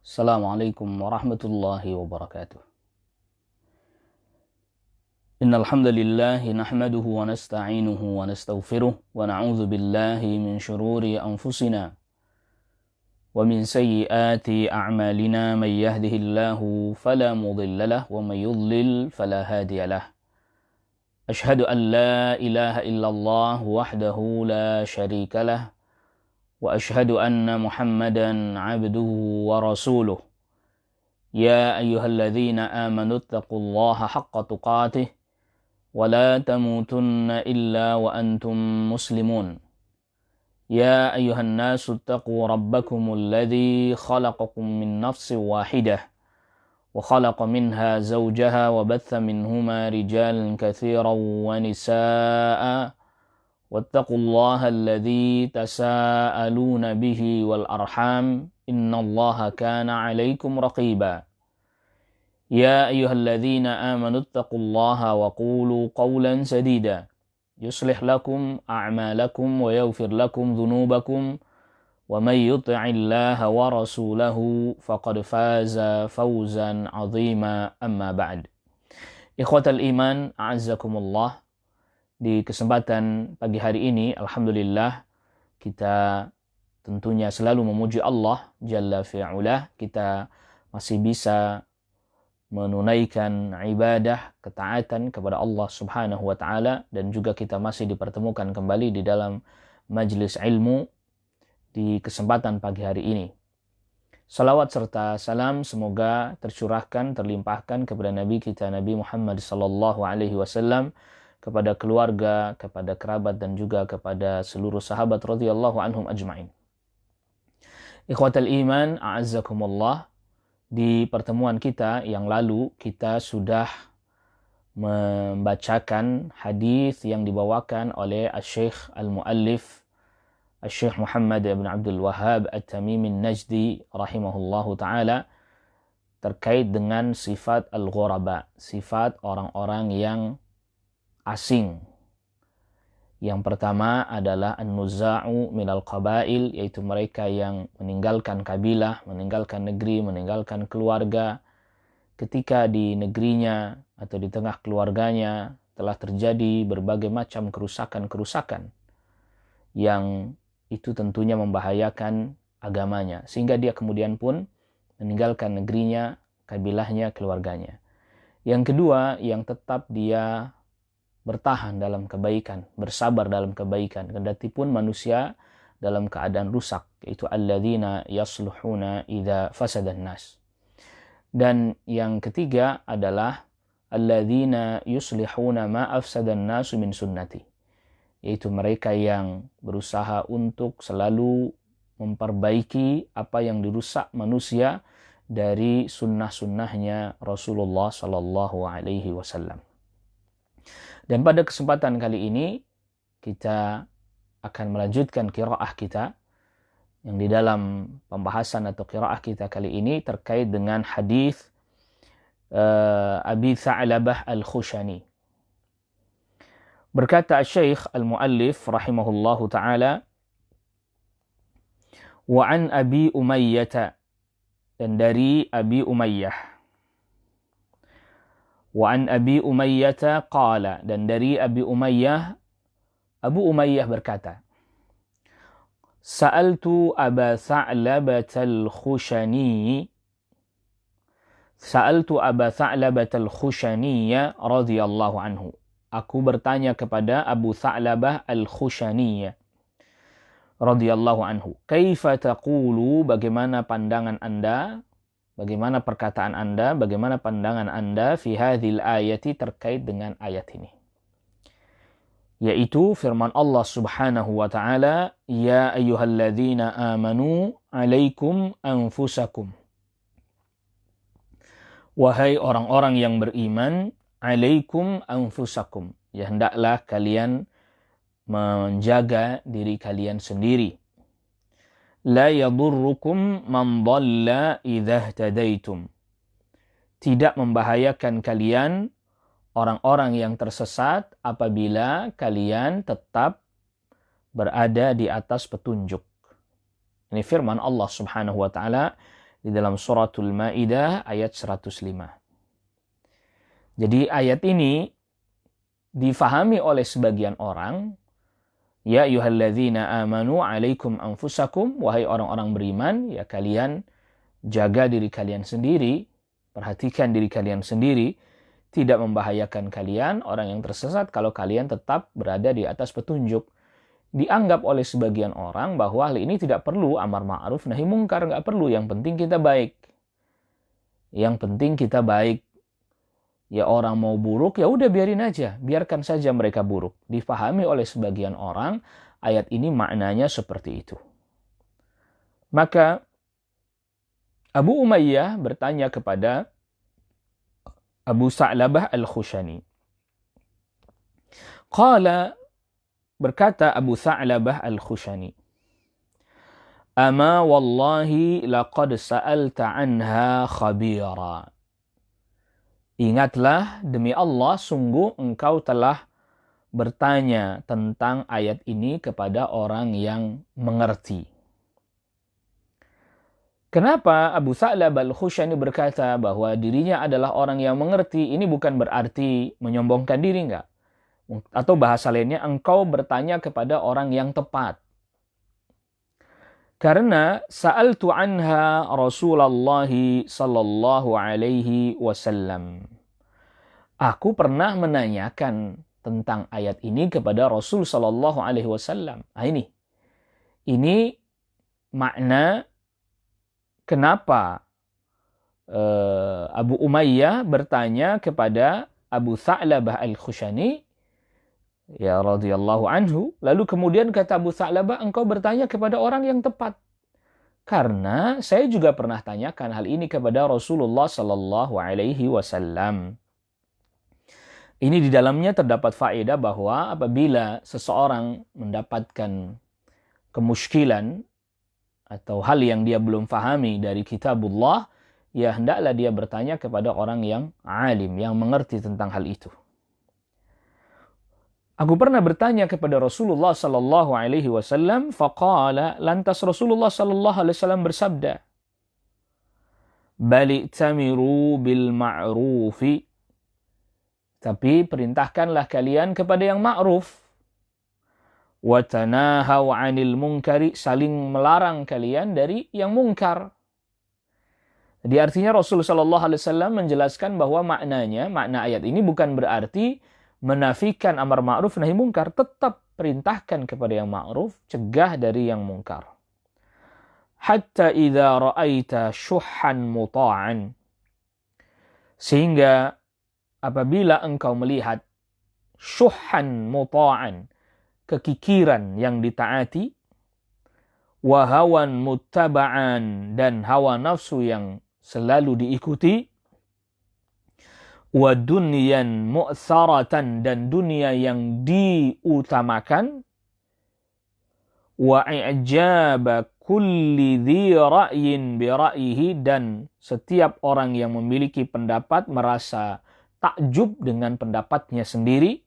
Assalamualaikum warahmatullahi wabarakatuh. Innal hamdalillah nahmaduhu wa nasta'inuhu wa nastaghfiruh wa na'udzu billahi min shururi anfusina wa min sayyiati a'malina may yahdihillahu fala mudilla lahu wa may yudlil fala hadiya lahu. Ashhadu an la ilaha illallah wahdahu la syarika lahu wa ashhadu anna Muhammadan 'abduhu wa rasuluh. Ya ayyuhalladzina amanu taqullaha haqqa tuqatih wa la tamutunna illa wa antum muslimun. Ya ayyuhan nasu taqu rabbakumul ladzi khalaqakum min nafsin wahidah wa khalaqa minha zawjaha wa batha minhuma rijalan katsiran wa nisaa'a واتقوا الله الذي تساءلون به والأرحام إن الله كان عليكم رقيبا يا أيها الذين آمنوا اتقوا الله وقولوا قولا سديدا يصلح لكم أعمالكم ويغفر لكم ذنوبكم ومن يطع الله ورسوله فقد فاز فوزا عظيما أما بعد إخوة الإيمان أعزكم الله. Di kesempatan pagi hari ini, alhamdulillah, kita tentunya selalu memuji Allah Jalla fi'ulah. Kita masih bisa menunaikan ibadah, ketaatan kepada Allah Subhanahu wa ta'ala, dan juga kita masih dipertemukan kembali di dalam majlis ilmu di kesempatan pagi hari ini. Salawat serta salam semoga tercurahkan, terlimpahkan kepada Nabi kita Nabi Muhammad sallallahu alaihi wasallam, kepada keluarga, kepada kerabat, dan juga kepada seluruh sahabat radhiyallahu anhum ajma'in. Ikhwatal iman, a'azzakumullah. Di pertemuan kita yang lalu, kita sudah membacakan hadis yang dibawakan oleh Asy-Syaikh Al-Muallif Asy-Syaikh Muhammad bin Abdul Wahhab At-Tamimi An-Najdi rahimahullahu ta'ala, terkait dengan sifat al-ghuraba, sifat orang-orang yang asing. Yang pertama adalah an-nuzza'u minal qabail, yaitu mereka yang meninggalkan kabilah, meninggalkan negeri, meninggalkan keluarga ketika di negerinya atau di tengah keluarganya telah terjadi berbagai macam kerusakan-kerusakan yang itu tentunya membahayakan agamanya, sehingga dia kemudian pun meninggalkan negerinya, kabilahnya, keluarganya. Yang kedua, yang tetap dia bertahan dalam kebaikan, bersabar dalam kebaikan, kendati pun manusia dalam keadaan rusak, yaitu alladzina yasluhuna idza fasadan nas. Dan yang ketiga adalah alladzina yuslihuna ma afsadan nasu min sunnati, yaitu mereka yang berusaha untuk selalu memperbaiki apa yang dirusak manusia dari sunnah-sunnahnya Rasulullah sallallahu alaihi wasallam. Dan pada kesempatan kali ini kita akan melanjutkan qiraah kita yang di dalam pembahasan atau qiraah kita kali ini terkait dengan hadis Abi Tha'labah Al-Khushani. Berkata Syekh Al-Muallif rahimahullahu ta'ala, wa an Abi Umayyah, dan dari Abi Umayyah. Wa an Abi Umayyah qala, dan dari Abi Umayyah, Abu Umayyah berkata, Sa'altu Aba Tha'labah Al-Khushani, Sa'altu Aba Tha'labah Al-Khushani radhiyallahu anhu. Aku bertanya kepada Abu Tha'labah Al-Khushani radhiyallahu anhu, kaifa taqulu, bagaimana pandangan Anda, bagaimana perkataan Anda, bagaimana pandangan Anda fi hadhil ayati, terkait dengan ayat ini. Yaitu firman Allah Subhanahu wa ta'ala, ya ayyuhalladzina amanu alaikum anfusakum. Wahai orang-orang yang beriman, alaikum anfusakum, ya hendaklah kalian menjaga diri kalian sendiri. La yadurrukum man dhalla idza ihtadaitum. Tidak membahayakan kalian orang-orang yang tersesat apabila kalian tetap berada di atas petunjuk. Ini firman Allah Subhanahu wa taala di dalam suratul Maidah ayat 105. Jadi ayat ini difahami oleh sebagian orang, ya ayyuhalladzina amanu alaikum anfusakum, wahai orang-orang beriman, ya kalian jaga diri kalian sendiri, perhatikan diri kalian sendiri, tidak membahayakan kalian, orang yang tersesat, kalau kalian tetap berada di atas petunjuk. Dianggap oleh sebagian orang bahwa hal ini tidak perlu amar ma'ruf nahi mungkar, nggak perlu, yang penting kita baik. Yang penting kita baik. Ya orang mau buruk, ya udah biarin aja, biarkan saja mereka buruk. Difahami oleh sebagian orang, ayat ini maknanya seperti itu. Maka Abu Umayyah bertanya kepada Abu Sa'labah Al-Khushani. Qala, berkata Abu Sa'labah Al-Khushani, ama wallahi laqad sa'alta anha khabira. Ingatlah, demi Allah, sungguh engkau telah bertanya tentang ayat ini kepada orang yang mengerti. Kenapa Abu Sa'labah Al-Khushani berkata bahwa dirinya adalah orang yang mengerti? Ini bukan berarti menyombongkan diri, enggak. Atau bahasa lainnya, engkau bertanya kepada orang yang tepat. Karena sa'altu anha Rasulullah sallallahu alaihi wasallam. Aku pernah menanyakan tentang ayat ini kepada Rasul sallallahu alaihi wasallam. Nah, ini makna kenapa Abu Umayyah bertanya kepada Abu Sa'labah Al-Khushani, ya radhiyallahu anhu, lalu kemudian kata Abu Sa'labah, engkau bertanya kepada orang yang tepat. Karena saya juga pernah tanyakan hal ini kepada Rasulullah sallallahu alaihi wasallam. Ini di dalamnya terdapat faedah bahwa apabila seseorang mendapatkan kemusykilan atau hal yang dia belum fahami dari kitabullah, ya hendaklah dia bertanya kepada orang yang alim, yang mengerti tentang hal itu. Aku pernah bertanya kepada Rasulullah sallallahu alaihi wasallam, faqala, lantas Rasulullah sallallahu alaihi wasallam bersabda, bali tamiru bil ma'rufi, tapi perintahkanlah kalian kepada yang ma'ruf, wa tanahaw 'anil munkari, saling melarang kalian dari yang mungkar. Jadi artinya Rasulullah sallallahu alaihi wasallam menjelaskan bahwa makna ayat ini bukan berarti menafikan amar ma'ruf nahi mungkar, tetap perintahkan kepada yang ma'ruf, cegah dari yang mungkar. Hatta idza ra'aita syuhhan muta'an, sehingga apabila engkau melihat syuhhan muta'an, kekikiran yang ditaati, wa hawan muttaba'an, dan hawa nafsu yang selalu diikuti, wa dunyan mu'tsaratan, dan dunia yang diutamakan, wa i'jaba kulli dhi ra'yin bi ra'yihi, dan setiap orang yang memiliki pendapat merasa takjub dengan pendapatnya sendiri,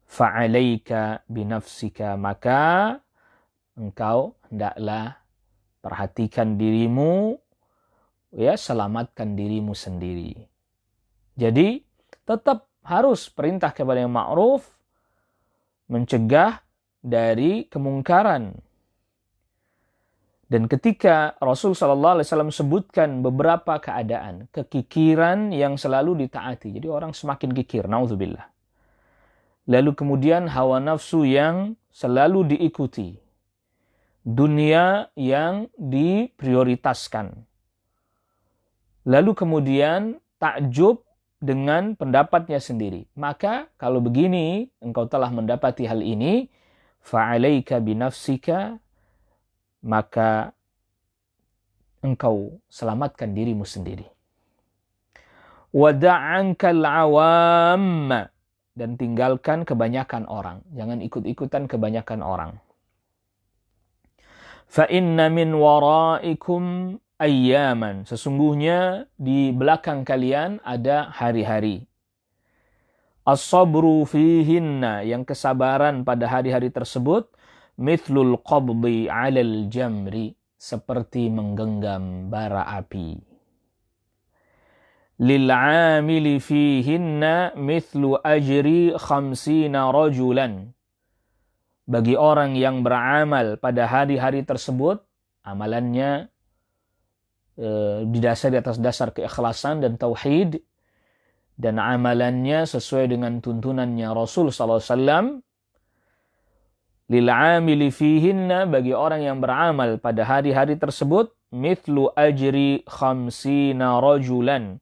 fa'alaika binafsika, maka engkau hendaklah perhatikan dirimu, ya, selamatkan dirimu sendiri. Jadi tetap harus perintah kepada yang ma'ruf, mencegah dari kemungkaran. Dan ketika Rasul sallallahu alaihi wasallam sebutkan beberapa keadaan, kekikiran yang selalu ditaati, jadi orang semakin kikir, naudzubillah. Lalu kemudian hawa nafsu yang selalu diikuti, dunia yang diprioritaskan, lalu kemudian takjub dengan pendapatnya sendiri. Maka kalau begini engkau telah mendapati hal ini, fa'alaika binafsika, maka engkau selamatkan dirimu sendiri. Wada'ankal awam, dan tinggalkan kebanyakan orang. Jangan ikut-ikutan kebanyakan orang. Fa inna min waraikum ayyaman, sesungguhnya di belakang kalian ada hari-hari. As-sabru fihinna, yang kesabaran pada hari-hari tersebut, mithlul qabdi 'alal jamri, seperti menggenggam bara api. Lil'amili fihinna mithlu ajri 50 rajulan. Bagi orang yang beramal pada hari-hari tersebut, amalannya didasari atas dasar keikhlasan dan tauhid, dan amalannya sesuai dengan tuntunannya Rasul SAW. Lil'amili fihinna, bagi orang yang beramal pada hari-hari tersebut, mithlu ajri 50 rajulan.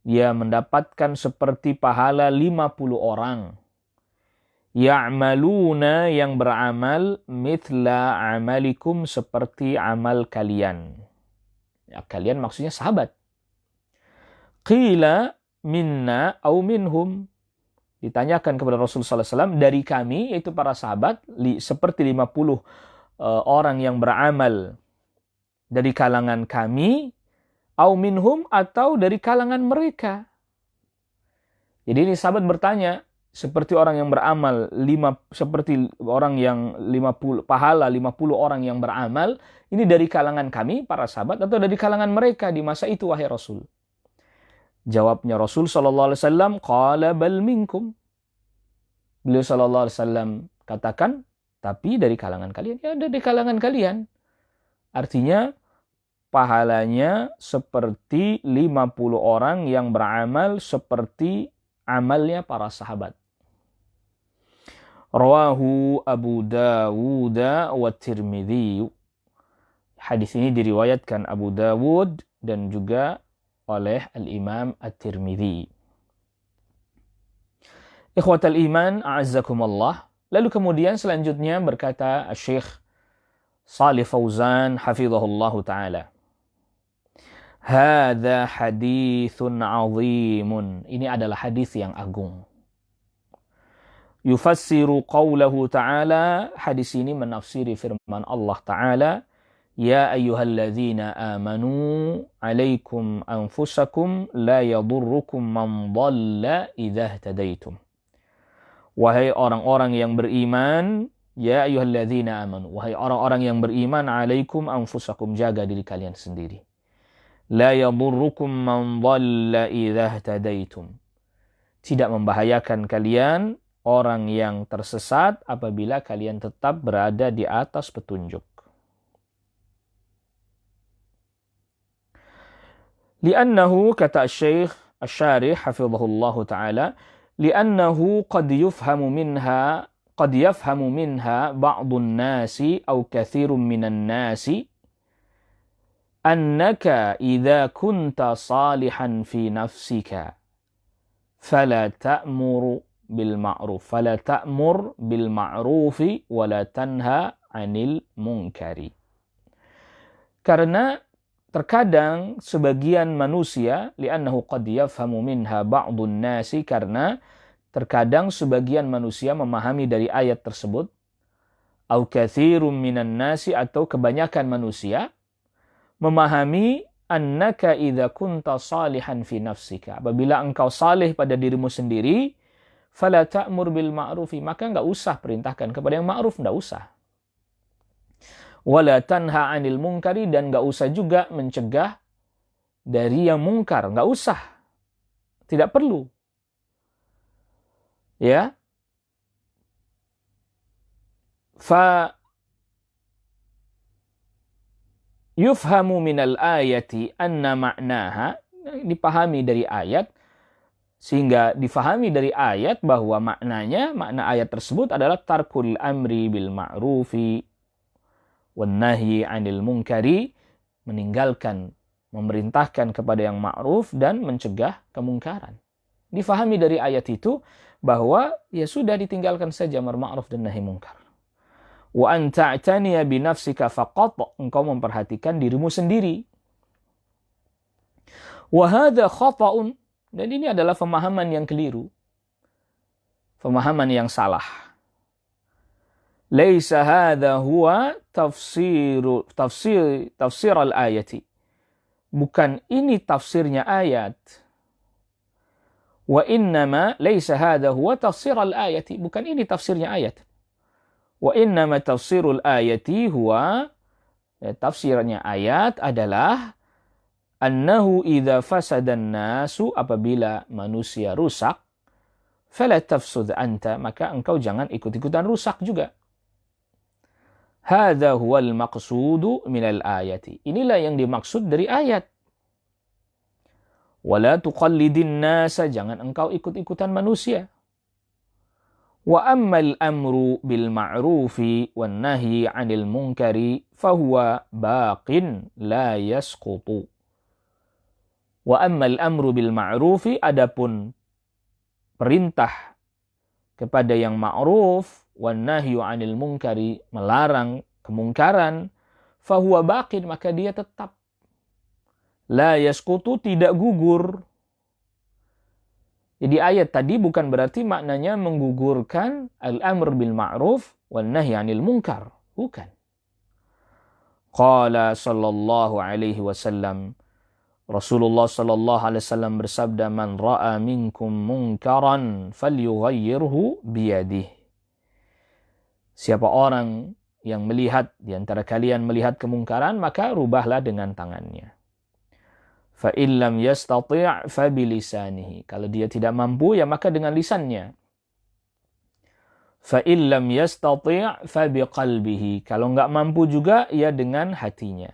Dia mendapatkan seperti pahala 50 orang. Ya'maluna, yang beramal, mithla amalikum, seperti amal kalian. Ya, kalian maksudnya sahabat. Qila minna au minhum. Ditanyakan kepada Rasulullah SAW, dari kami, yaitu para sahabat, seperti 50 orang yang beramal dari kalangan kami, au minhum, atau dari kalangan mereka. Jadi ini sahabat bertanya, seperti orang yang beramal, seperti orang yang 50 pahala 50 orang yang beramal, ini dari kalangan kami, para sahabat, atau dari kalangan mereka di masa itu, wahai Rasul? Jawabnya Rasul SAW, qala bal minkum. Beliau SAW katakan, tapi dari kalangan kalian. Ya, dari kalangan kalian. Artinya, pahalanya seperti 50 orang yang beramal seperti amalnya para sahabat. Rawahu Abu Dawud wa Tirmidzi. Hadis ini diriwayatkan Abu Dawud dan juga oleh Al-Imam At-Tirmidzi. Ikhwatal iman, a'azzakumullah. Lalu kemudian selanjutnya berkata Syekh Shalih Fauzan hafizahullahu taala, hadza haditsun 'azimun. Ini adalah hadis yang agung. Yufassiru qawlahu ta'ala, hadis ini menafsiri firman Allah Ta'ala, ya ayyuhalladzina amanu alaikum anfusakum la yadurrukum man dhalla idza ihtadaitum. Wahai orang-orang yang beriman, ya ayyuhalladzina amanu, wahai orang-orang yang beriman, alaikum anfusakum, jaga diri kalian sendiri. La yadurrukum man dhalla idza ihtadaitum. Tidak membahayakan kalian orang yang tersesat apabila kalian tetap berada di atas petunjuk. Li'annahu, kata Syekh Asy-Syarih hafizahullahu taala, li'annahu qad yafhamu minha ba'dun nasi aw katsirun minan nasi annaka idza kunta salihan fi nafsika fala ta'mur bil ma'rufi wa la tanha 'anil munkari. Karena terkadang sebagian manusia, li'annahu qad yafhamu minha ba'dun nasi, karena terkadang sebagian manusia memahami dari ayat tersebut, au katsirun minan nasi, atau kebanyakan manusia memahami, annaka idza kunta salihan fi nafsika, apabila engkau saleh pada dirimu sendiri, fala ta'mur bil ma'rufi, maka enggak usah perintahkan kepada yang ma'ruf, enggak usah. Wala tanha 'anil munkari, dan enggak usah juga mencegah dari yang mungkar, enggak usah. Tidak perlu. Ya. Fa yufhamu minal ayati anna ma'naha, dipahami dari ayat, sehingga difahami dari ayat bahwa maknanya, makna ayat tersebut adalah tarkul amri bil ma'rufi wan nahyi 'anil munkari, meninggalkan, memerintahkan kepada yang ma'ruf dan mencegah kemungkaran. Difahami dari ayat itu bahwa ya sudah, ditinggalkan saja amar ma'ruf dan nahi munkar. Wa an ta'taniya bi nafsika faqat, engkau memperhatikan dirimu sendiri. Wa hadza khata'un, dan ini adalah pemahaman yang keliru, pemahaman yang salah. Laisa hadza huwa tafsir al-ayati, bukan ini tafsirnya ayat. Wa innama laisa hadza huwa tafsir al-ayati, bukan ini tafsirnya ayat. Wa innama tafsirul ayati huwa tafsirnya ayat adalah annahu idza fasadan nasu, apabila manusia rusak, fala tafsud anta, maka engkau jangan ikut-ikutan rusak juga. Hadza huwal maqsudu minal ayati. Inilah yang dimaksud dari ayat. Wala tuqallidin nasa, jangan engkau ikut-ikutan manusia. Wa ammal amru bil ma'rufi wan nahyi 'anil munkari fahuwa baqin la yasqutu. Wa ammal amru bil ma'rufi, adapun perintah kepada yang ma'ruf, wan nahyu 'anil munkari, melarang kemungkaran, fahuwa baqin, maka dia tetap. La yasqutu, tidak gugur. Jadi ayat tadi bukan berarti maknanya menggugurkan al-amr bil ma'ruf wan nahy 'anil munkar. Bukan. Qala sallallahu alaihi wasallam, Rasulullah sallallahu alaihi wasallam bersabda, man ra'a minkum munkaran falyughayyirhu biyadihi. Siapa orang yang melihat, di antara kalian melihat kemungkaran, maka rubahlah dengan tangannya. Fa illam yastati' fa bilisanihi. Kalau dia tidak mampu, ya maka dengan lisannya. Fa illam yastati' fa biqalbihi. Kalau enggak mampu juga, ya dengan hatinya.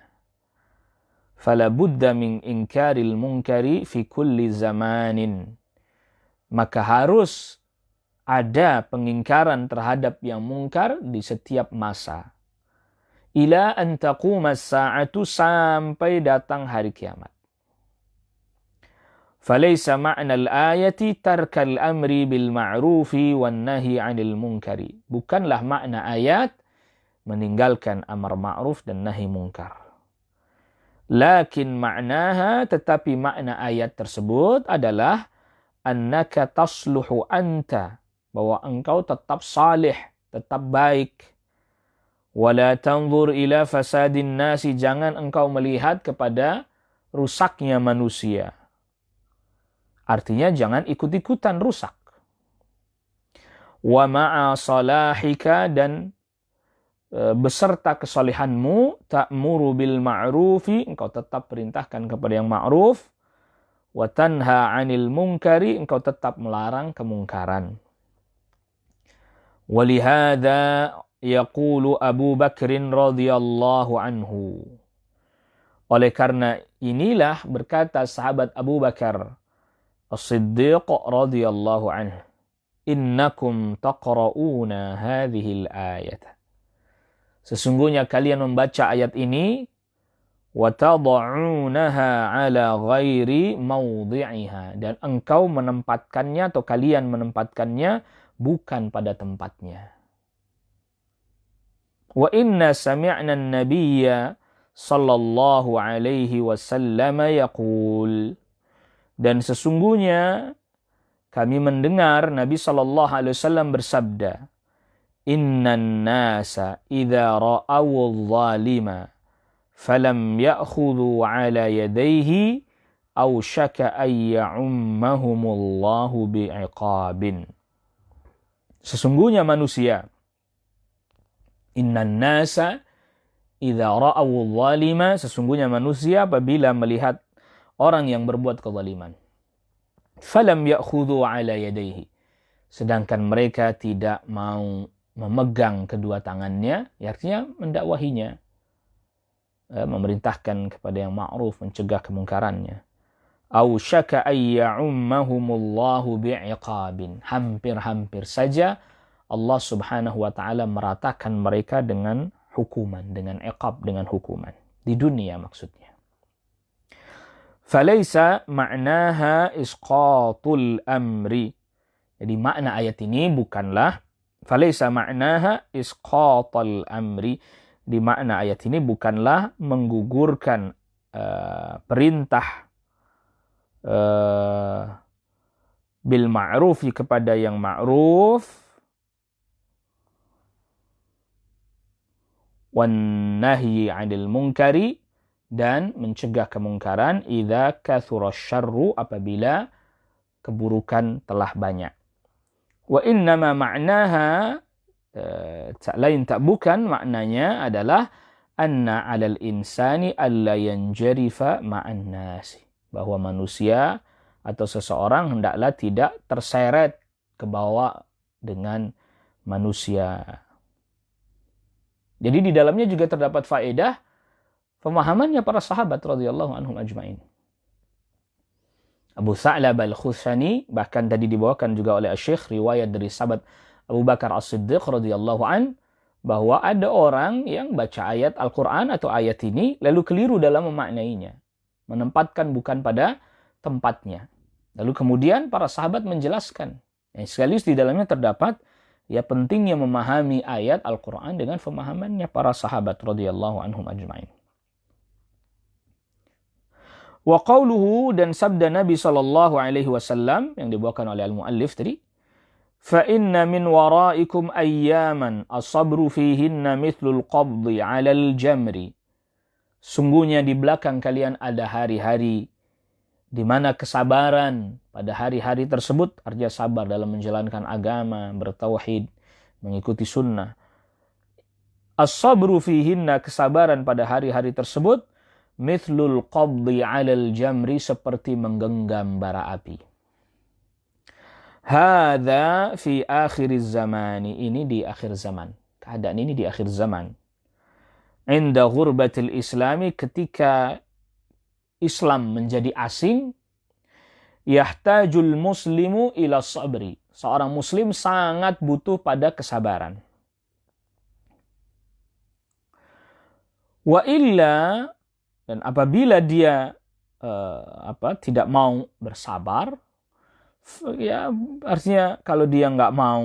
Fala budda min inkaril munkari fi kulli zamanin. Maka harus ada pengingkaran terhadap yang mungkar di setiap masa. Ila an taquma as-sa'atu, sampai datang hari kiamat. Falaysa ma'na al-ayati tarkal amri bil ma'rufi wan nahi 'anil munkari. Bukanlah makna ayat meninggalkan amar ma'ruf dan nahi munkar. Lakin ma'naha, tetapi makna ayat tersebut adalah annaka tasluhu anta, bahwa engkau tetap salih, tetap baik. Wala tanzur ila fasadin nasi, jangan engkau melihat kepada rusaknya manusia. Artinya jangan ikut-ikutan rusak. Wa ma'a salahika, dan beserta kesalehanmu, ta'muru bil ma'rufi, engkau tetap perintahkan kepada yang ma'ruf, wa tanha 'anil munkari, engkau tetap melarang kemungkaran. Walihada yaqulu Abu Bakrin radhiyallahu anhu. Oleh karena inilah berkata sahabat Abu Bakar As-Siddiq radhiyallahu anhu, innakum taqra'una hadhil ayat. Sesungguhnya kalian membaca ayat ini, wa tad'unaha ala ghairi mawdi'iha, dan engkau menempatkannya atau kalian menempatkannya bukan pada tempatnya. Wa inna sami'na an-nabiyya sallallahu alaihi wasallam yaqul, dan sesungguhnya kami mendengar Nabi sallallahu alaihi wasallam bersabda, innan nasa idza ra'aw adh-dhalima falam ya'khudhu 'ala yadayhi aw syaka ay ya'ummahumullahu bi'iqabin. Sesungguhnya manusia, innan nasa idza ra'aw adh-dhalima, sesungguhnya manusia apabila melihat orang yang berbuat kezaliman, falam ya'khudhu 'ala yadayhi, sedangkan mereka tidak mau memegang kedua tangannya, artinya mendakwahinya, memerintahkan kepada yang ma'ruf, mencegah kemungkarannya. Au syaka ay ya'ummahumullahu bi'iqabin, hampir-hampir saja Allah Subhanahu wa taala meratakan mereka dengan hukuman, dengan iqab, dengan hukuman di dunia maksudnya. Falaysa ma'naha isqatul amri. Jadi makna ayat ini bukanlah falaysa ma'naha isqatul amri. Di makna ayat ini bukanlah menggugurkan perintah bil ma'rufi, kepada yang ma'ruf, wan nahyi 'anil munkari, dan mencegah kemungkaran, idza kathura syarru, apabila keburukan telah banyak. Wa innama ma'naha, tak lain tak bukan maknanya adalah anna 'alal insani alla yanjarifa ma'an nasi, bahwa manusia atau seseorang hendaklah tidak terseret ke bawah dengan manusia. Jadi di dalamnya juga terdapat faedah pemahamannya para sahabat radhiyallahu anhum ajma'in. Abu Tha'lab al-Khushani, bahkan tadi dibawakan juga oleh Syekh riwayat dari sahabat Abu Bakar As-Siddiq radhiyallahu an, bahwa ada orang yang baca ayat Al-Quran atau ayat ini lalu keliru dalam memaknainya, menempatkan bukan pada tempatnya. Lalu kemudian para sahabat menjelaskan, sekaligus di dalamnya terdapat ya pentingnya memahami ayat Al-Quran dengan pemahamannya para sahabat radhiyallahu anhum ajma'in. Wa qawluhu, dan sabda Nabi SAW yang dibawakan oleh al-muallif tadi, fa inna min waraikum ayyaman as-sabru fihinna mithlul qabdi 'alal jamri. Sungguhnya di belakang kalian ada hari-hari di mana kesabaran pada hari-hari tersebut, artinya sabar dalam menjalankan agama, bertauhid, mengikuti sunnah. As-sabru fihinna, kesabaran pada hari-hari tersebut, mithlul qabdi 'alal jamri, seperti menggenggam bara api. Hadza fi akhiriz zamani, ini di akhir zaman. Keadaan ini di akhir zaman. Inda ghurbatil islami, ketika Islam menjadi asing, yahtajul muslimu ila sabri, seorang muslim sangat butuh pada kesabaran. Wa illa, dan apabila dia tidak mau bersabar, ya artinya kalau dia nggak mau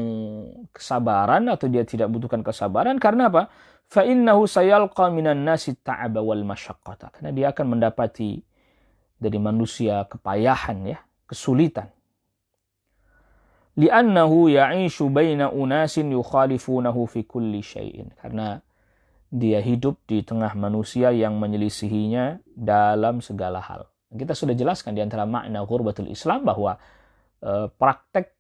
kesabaran atau dia tidak butuhkan kesabaran, karena apa? Fa innahu sayalqa minan nasi ta'aba wal masyaqqata, karena dia akan mendapati dari manusia kepayahan, ya, kesulitan. Li'annahu ya'ishu baina unasin yukhalifunahu fi kulli syai'in, karena dia hidup di tengah manusia yang menyelisihinya dalam segala hal. Kita sudah jelaskan di antara makna ghurbatul Islam bahwa praktek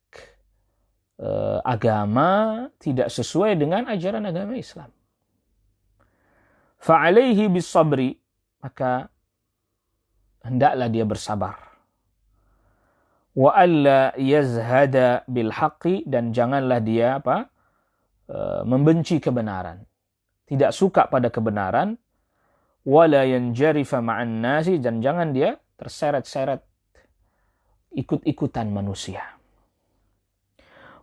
agama tidak sesuai dengan ajaran agama Islam. Fa'alaihi bis-sabri, maka hendaklah dia bersabar. Wa alla yazhada bil haqqi, dan janganlah dia membenci kebenaran, tidak suka pada kebenaran. Wala yanjarifa ma'an nasi, dan jangan dia terseret-seret ikut-ikutan manusia.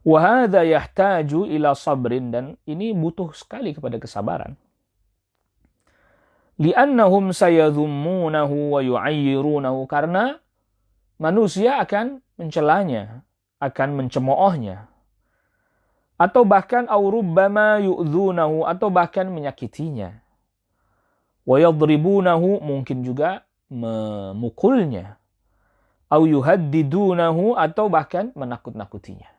Wa hadza yahtaju ila sabrin, dan ini butuh sekali kepada kesabaran. Li'annahum sayadhummunahu wa yu'ayyirunahu, karena manusia akan mencelanya, akan mencemoohnya, atau bahkan au rubbama yu'dzunahu, atau bahkan menyakitinya. Wa yadribunahu, mungkin juga memukulnya. Au yuhaddidunahu, atau bahkan menakut-nakutinya.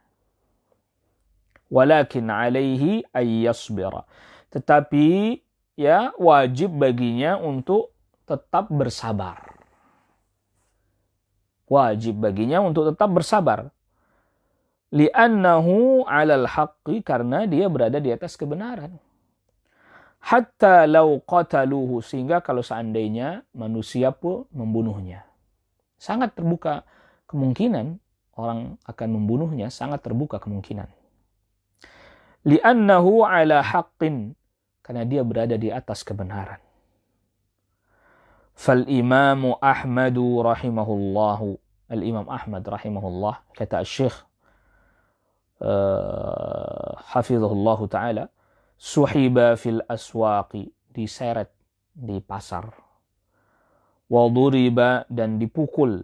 Walakin alaihi ay yasbira, tetapi ya wajib baginya untuk tetap bersabar. Wajib baginya untuk tetap bersabar. Li'annahu 'alal haqqi, karena dia berada di atas kebenaran. Hatta law qataluhu, sehingga kalau seandainya manusia pun membunuhnya, sangat terbuka kemungkinan orang akan membunuhnya, sangat terbuka kemungkinan. Li'annahu 'ala haqqin, karena dia berada di atas kebenaran. Fal imamu Ahmadu rahimahullahu, al-Imam Ahmad rahimahullah, kata Syekh hafizahullahu ta'ala, suhiba fil aswaqi, diseret di pasar. Wa duriba, dan dipukul.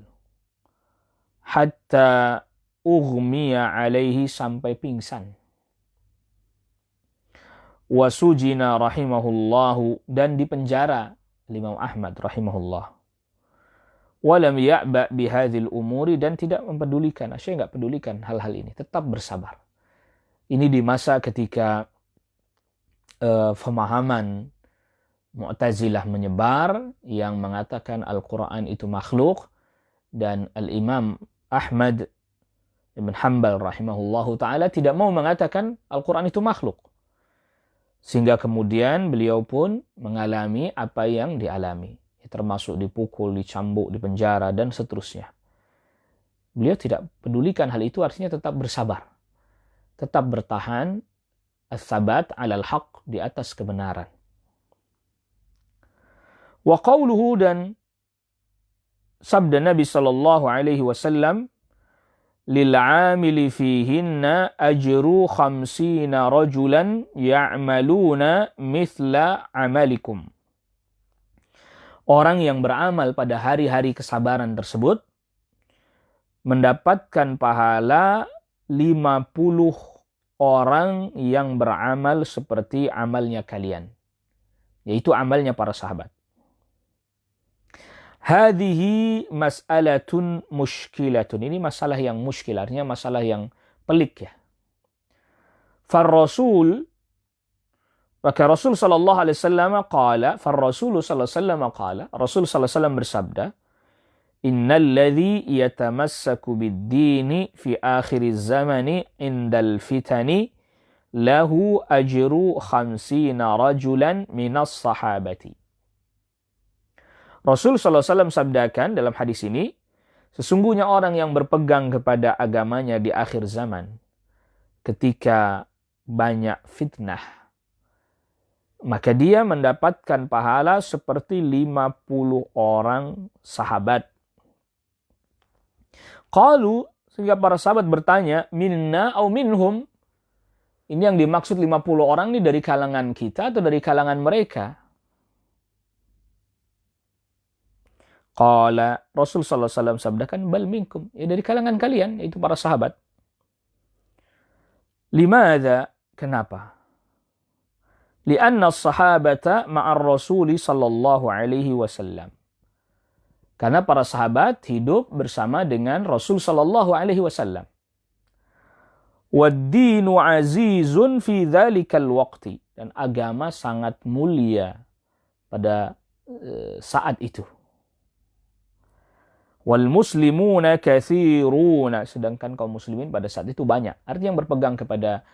Hatta ughmiya alaihi, sampai pingsan. Wa sujina rahimahullahu, dan dipenjara Imam Ahmad rahimahullah. Walam ya'ba bihadzal umuri, dan tidak mempedulikan, Syekh enggak pedulikan hal-hal ini, tetap bersabar. Ini di masa ketika pemahaman Mu'tazilah menyebar yang mengatakan Al-Quran itu makhluk, dan Al-Imam Ahmad Ibn Hanbal rahimahullahu ta'ala tidak mau mengatakan Al-Quran itu makhluk. Sehingga kemudian beliau pun mengalami apa yang dialami. Termasuk dipukul, dicambuk, dipenjara, dan seterusnya. Beliau tidak pedulikan hal itu, artinya tetap bersabar. Tetap bertahan, as-sabat alal haq, di atas kebenaran. Wa qawluhu, dan sabda Nabi sallallahu alaihi wasallam, lil'amili fihinna ajru 50 rajulan ya'maluna mithla amalikum. Orang yang beramal pada hari-hari kesabaran tersebut mendapatkan pahala 50 orang yang beramal seperti amalnya kalian, yaitu amalnya para sahabat. Hadhihi mas'alatun mushkilatun. Ini masalah yang muskil, artinya masalah yang pelik ya. Far-Rasul, maka Rasul sallallahu alaihi wasallam qala, far-Rasul sallallahu alaihi wasallam qala, Rasul sallallahu alaihi wasallam bersabda, innal ladzi yatamassaku bid-dini fi akhiriz zamani indal fitani lahu ajru 50 rajulan minas sahabati. Rasul SAW sabdakan dalam hadis ini, sesungguhnya orang yang berpegang kepada agamanya di akhir zaman, ketika banyak fitnah, maka dia mendapatkan pahala seperti 50 orang sahabat. Qalu, sehingga para sahabat bertanya, minna au minhum? Ini yang dimaksud 50 orang ini dari kalangan kita atau dari kalangan mereka? Qala, Rasul sallallahu alaihi wasallam sabdakan, bal minkum, ya dari kalangan kalian, yaitu para sahabat. Limadha? Kenapa? Lianna as-sahabata ma'ar Rasuli sallallahu alaihi wasallam. Karena para sahabat hidup bersama dengan Rasul sallallahu alaihi wasallam. Wad-dinu azizun fi dhalikal waqti. Dan agama sangat mulia pada saat itu. Wal muslimuna katsiruna, sedangkan kaum muslimin pada saat itu banyak. Artinya yang berpegang kepada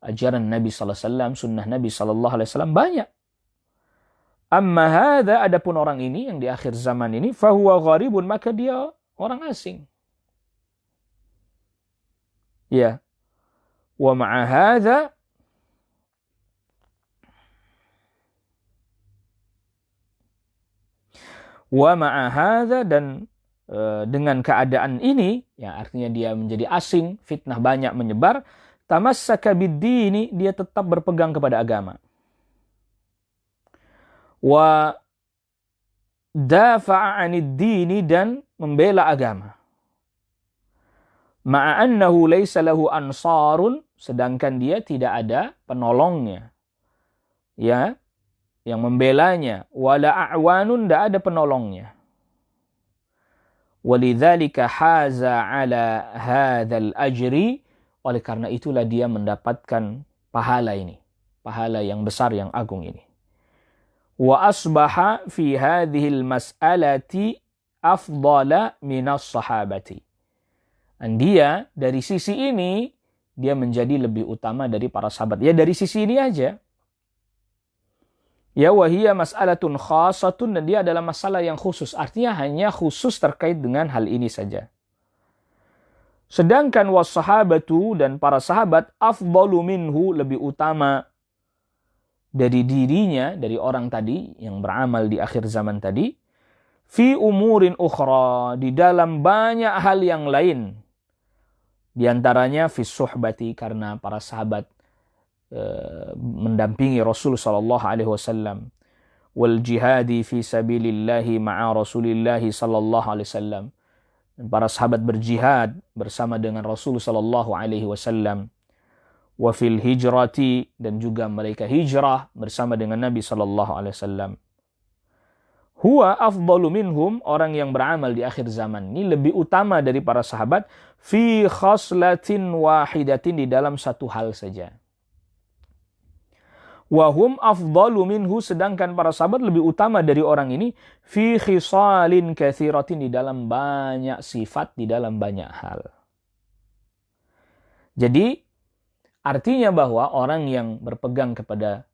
ajaran Nabi sallallahu alaihi wasallam, sunnah Nabi sallallahu alaihi wasallam banyak. Amma hadza, adapun orang ini yang di akhir zaman ini, fahuwa gharibun, maka dia orang asing. Ya. Wa ma'a hadza, dan dengan keadaan ini, yang artinya dia menjadi asing, fitnah banyak menyebar, tamassaka bid-dini, dia tetap berpegang kepada agama. Wa dafa'a 'anid-dini, dan membela agama. Ma'a annahu laisa lahu ansarun, sedangkan dia tidak ada penolongnya. Ya, yang membelanya, wala a'wanun, tidak ada penolongnya. Walidzalika haza ala hadzal ajri, oleh karena itulah dia mendapatkan pahala ini, pahala yang besar yang agung ini. Wa asbaha fi hadhil mas'alati afdala minas sahabati. Dan dia dari sisi ini dia menjadi lebih utama dari para sahabat. Ya dari sisi ini aja. Ya wahiyya mas'alatun khasatun, dan dia adalah masalah yang khusus. Artinya hanya khusus terkait dengan hal ini saja. Sedangkan wassahabatu, dan para sahabat, afdalu minhu, lebih utama dari dirinya, dari orang tadi yang beramal di akhir zaman tadi, fi umurin ukhra, di dalam banyak hal yang lain. Di antaranya fi suhbati, karena para sahabat mendampingi Rasul sallallahu alaihi wasallam, wal jihadi fi sabilillahi ma'a Rasulillah sallallahu alaihi wasallam, dan para sahabat berjihad bersama dengan Rasul sallallahu alaihi wasallam, wa fil hijrati, dan juga mereka hijrah bersama dengan Nabi sallallahu alaihi wasallam. Huwa afdalu minhum, orang yang beramal di akhir zaman ini lebih utama dari para sahabat, fi khaslatin wahidatin, di dalam satu hal saja. Wahum afdalu minhu, sedangkan para sahabat lebih utama dari orang ini, fi khisalin katsiratin, di dalam banyak sifat, di dalam banyak hal. Jadi artinya bahwa orang yang berpegang kepada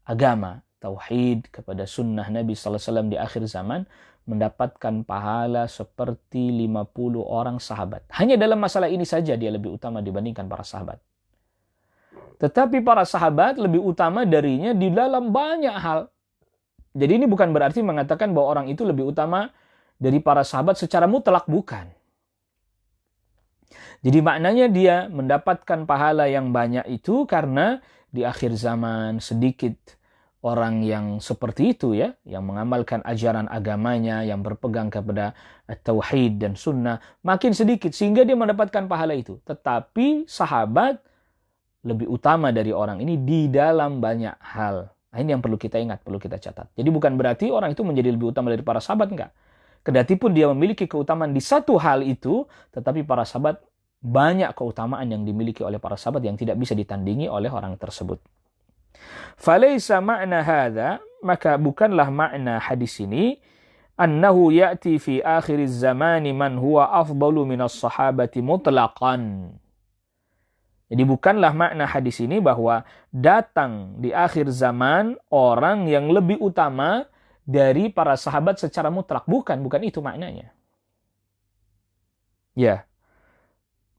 agama, tauhid, kepada sunnah Nabi sallallahu alaihi wasallam di akhir zaman, mendapatkan pahala seperti 50 orang sahabat. Hanya dalam masalah ini saja dia lebih utama dibandingkan para sahabat. Tetapi para sahabat lebih utama darinya di dalam banyak hal. Jadi ini bukan berarti mengatakan bahwa orang itu lebih utama dari para sahabat secara mutlak, bukan. Jadi maknanya dia mendapatkan pahala yang banyak itu karena di akhir zaman sedikit orang yang seperti itu ya, yang mengamalkan ajaran agamanya, yang berpegang kepada tauhid dan sunnah, makin sedikit sehingga dia mendapatkan pahala itu. Tetapi sahabat lebih utama dari orang ini di dalam banyak hal. Nah, ini yang perlu kita ingat, perlu kita catat. Jadi bukan berarti orang itu menjadi lebih utama dari para sahabat, enggak. Kendati pun dia memiliki keutamaan di satu hal itu, tetapi para sahabat banyak keutamaan yang dimiliki oleh para sahabat yang tidak bisa ditandingi oleh orang tersebut. Falaysa ma'na hadza, maka bukanlah makna hadis ini annahu ya'ti fi akhiriz zamani man huwa afdalu minas sahabati mutlaqan. Jadi bukanlah makna hadis ini bahwa datang di akhir zaman orang yang lebih utama dari para sahabat secara mutlak. Bukan itu maknanya. Ya.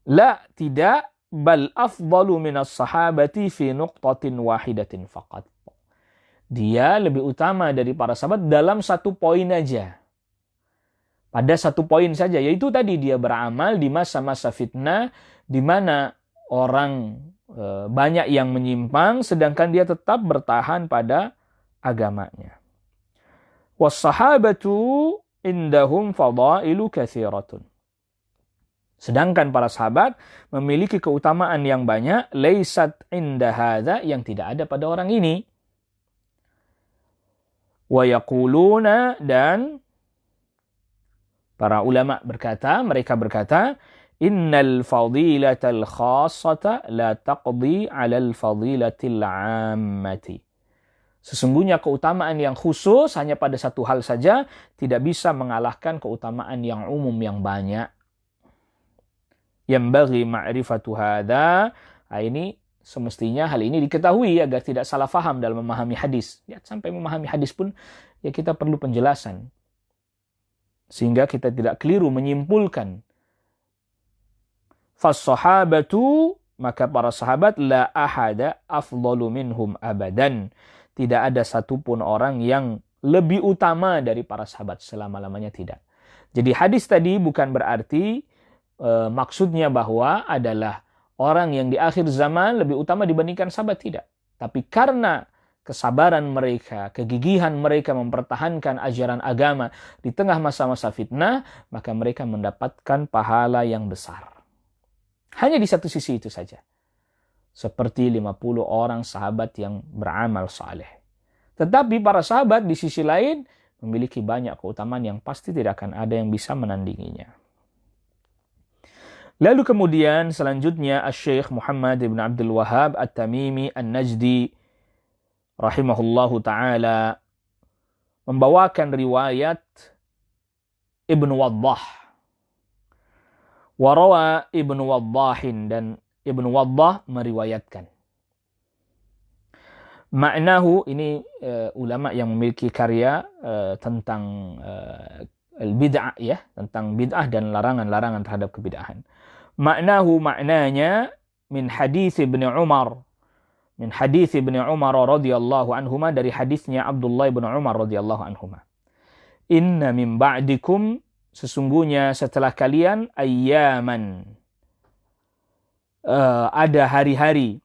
La, tidak. Bal afdalu minas sahabati fi nuqtatin wahidatin faqat. Dia lebih utama dari para sahabat dalam satu poin aja. Pada satu poin saja. Yaitu tadi dia beramal di masa-masa fitnah di mana orang banyak yang menyimpang, sedangkan dia tetap bertahan pada agamanya. Was-sahabatu indahum fadailu katsiratun. Sedangkan para sahabat memiliki keutamaan yang banyak, laisat inda hadza, yang tidak ada pada orang ini. Wa yaquluna, dan para ulama berkata, mereka berkata, innal fadilatal khassata la taqdi 'alal fadilatil 'ammati. Sesungguhnya keutamaan yang khusus hanya pada satu hal saja tidak bisa mengalahkan keutamaan yang umum yang banyak. Yambaghi ma'rifatu hadza. Ini semestinya hal ini diketahui agar tidak salah faham dalam memahami hadis. Ya, sampai memahami hadis pun ya kita perlu penjelasan. Sehingga kita tidak keliru menyimpulkan. Fas-sahabatu, maka para sahabat, la ahada afdalu minhum abadan. Tidak ada satupun orang yang lebih utama dari para sahabat selama-lamanya, tidak. Jadi hadis tadi bukan berarti maksudnya bahwa adalah orang yang di akhir zaman lebih utama dibandingkan sahabat, tidak. Tapi karena kesabaran mereka, kegigihan mereka mempertahankan ajaran agama di tengah masa-masa fitnah, maka mereka mendapatkan pahala yang besar. Hanya di satu sisi itu saja. Seperti 50 orang sahabat yang beramal saleh. Tetapi para sahabat di sisi lain memiliki banyak keutamaan yang pasti tidak akan ada yang bisa menandinginya. Lalu kemudian selanjutnya Asy-Syaikh Muhammad ibn Abdul Wahhab At-Tamimi An-Najdi rahimahullahu ta'ala membawakan riwayat Ibn Waddah. Warawa Ibn Waddahin, dan Ibn Waddah meriwayatkan. Maknahu, ini ulama yang memiliki karya tentang bid'ah ya, tentang bid'ah dan larangan-larangan terhadap kebid'ahan. Maknahu, maknanya min hadis Ibn Umar, min hadis Ibn Umar radhiyallahu anhuma, dari hadisnya Abdullah bin Umar radhiyallahu anhuma. Inna min ba'dikum, sesungguhnya setelah kalian, ayyaman, ada hari-hari,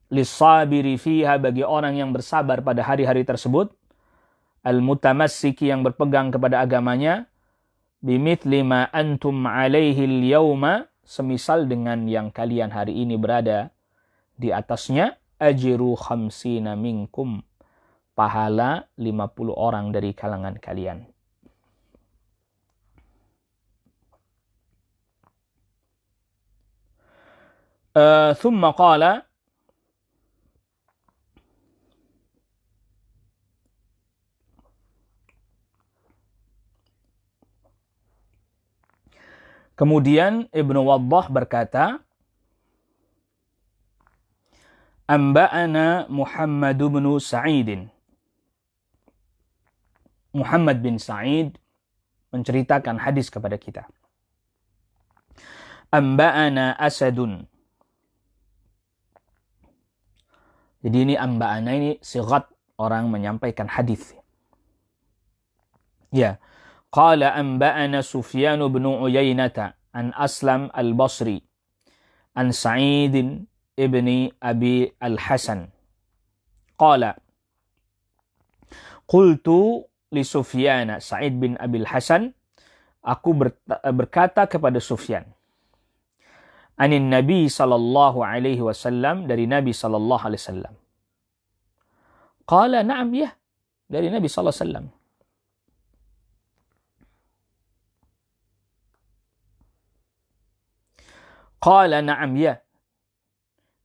lis-sabiri fiha, bagi orang yang bersabar pada hari-hari tersebut, al-mutamassiki, yang berpegang kepada agamanya, bimithli ma antum alaihi al-yawma, semisal dengan yang kalian hari ini berada di atasnya, ajru khamsina minkum, pahala 50 orang dari kalangan kalian. Thumma qala, kemudian Ibnu Waddah berkata, Anba'ana Muhammad bin Sa'id. Muhammad bin Sa'id menceritakan hadis kepada kita. Anba'ana Asadun. Jadi ini anba'ana ini sighat orang menyampaikan hadis. Ya. Qala anba'ana Sufyan bin Uyainah an Aslam al-Basri an Sa'id ibni Abi al-Hasan. Qala qultu li Sufyan, Sa'id bin Abi al-Hasan, aku berkata kepada Sufyan, anin Nabi sallallahu alaihi wasallam, dari Nabi sallallahu alaihi wasallam. Qala na'am, ya, dari Nabi sallallahu alaihi wasallam. Qala na'am, ya,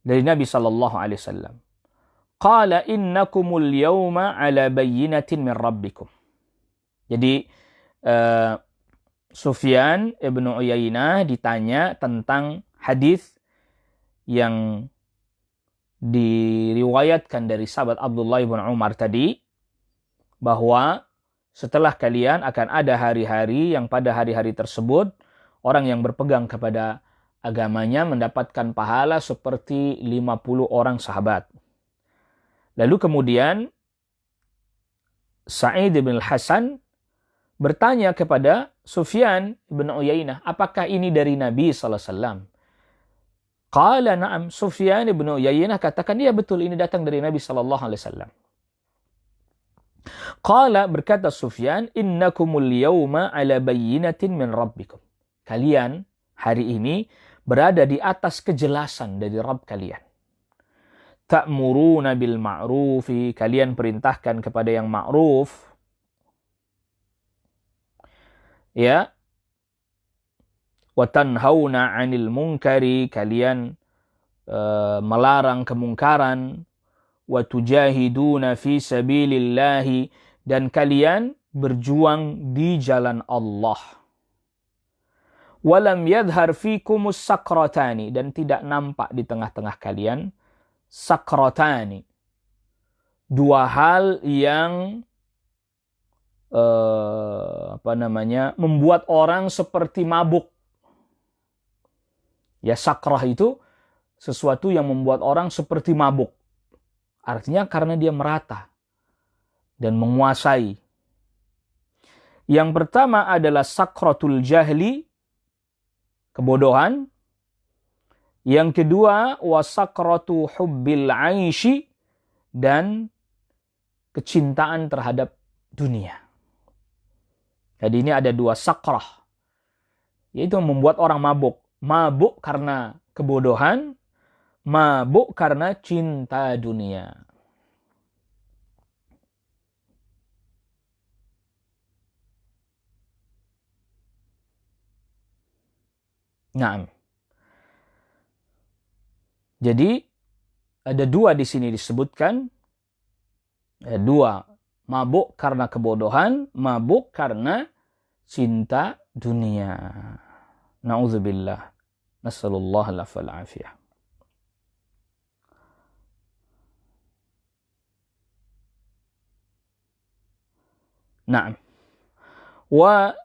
dari Nabi sallallahu alaihi wasallam. Qala innakumul yawma ala bayyinatin min rabbikum. Jadi Sufyan ibn Uyainah ditanya tentang hadis yang diriwayatkan dari sahabat Abdullah bin Umar tadi, bahwa setelah kalian akan ada hari-hari yang pada hari-hari tersebut orang yang berpegang kepada agamanya mendapatkan pahala seperti 50 orang sahabat. Lalu kemudian Sa'id bin Hasan bertanya kepada Sufyan bin Uyainah, apakah ini dari Nabi sallallahu alaihi wasallam? Qala na'am. Sufyan bin Uyainah katakan, ya betul, ini datang dari Nabi sallallahu alaihi wasallam. Qala, berkata Sufyan, innakumul yawma ala bayyinatin min rabbikum. Kalian hari ini berada di atas kejelasan dari Rabb kalian. Ta'muruna bil ma'rufi, kalian perintahkan kepada yang ma'ruf. Ya. Wa tanhauna 'anil munkari, kalian melarang kemungkaran. Wa tujahiduna fi sabilillahi, dan kalian berjuang di jalan Allah. Walam yadhhar fikumus sakratani, dan tidak nampak di tengah-tengah kalian sakratani, dua hal yang membuat orang seperti mabuk. Ya, sakrah itu sesuatu yang membuat orang seperti mabuk. Artinya karena dia merata dan menguasai. Yang pertama adalah sakratul jahli, kebodohan. Yang kedua, wasakratu hubbil aishi, dan kecintaan terhadap dunia. Jadi ini ada dua sakrah, yaitu membuat orang mabuk. Mabuk karena kebodohan, mabuk karena cinta dunia. Naam. Jadi ada dua di sini disebutkan. Dua, mabuk karena kebodohan, mabuk karena cinta dunia. Na'udzubillah. Nasallallahu alaihi afiyah. Naam. Wa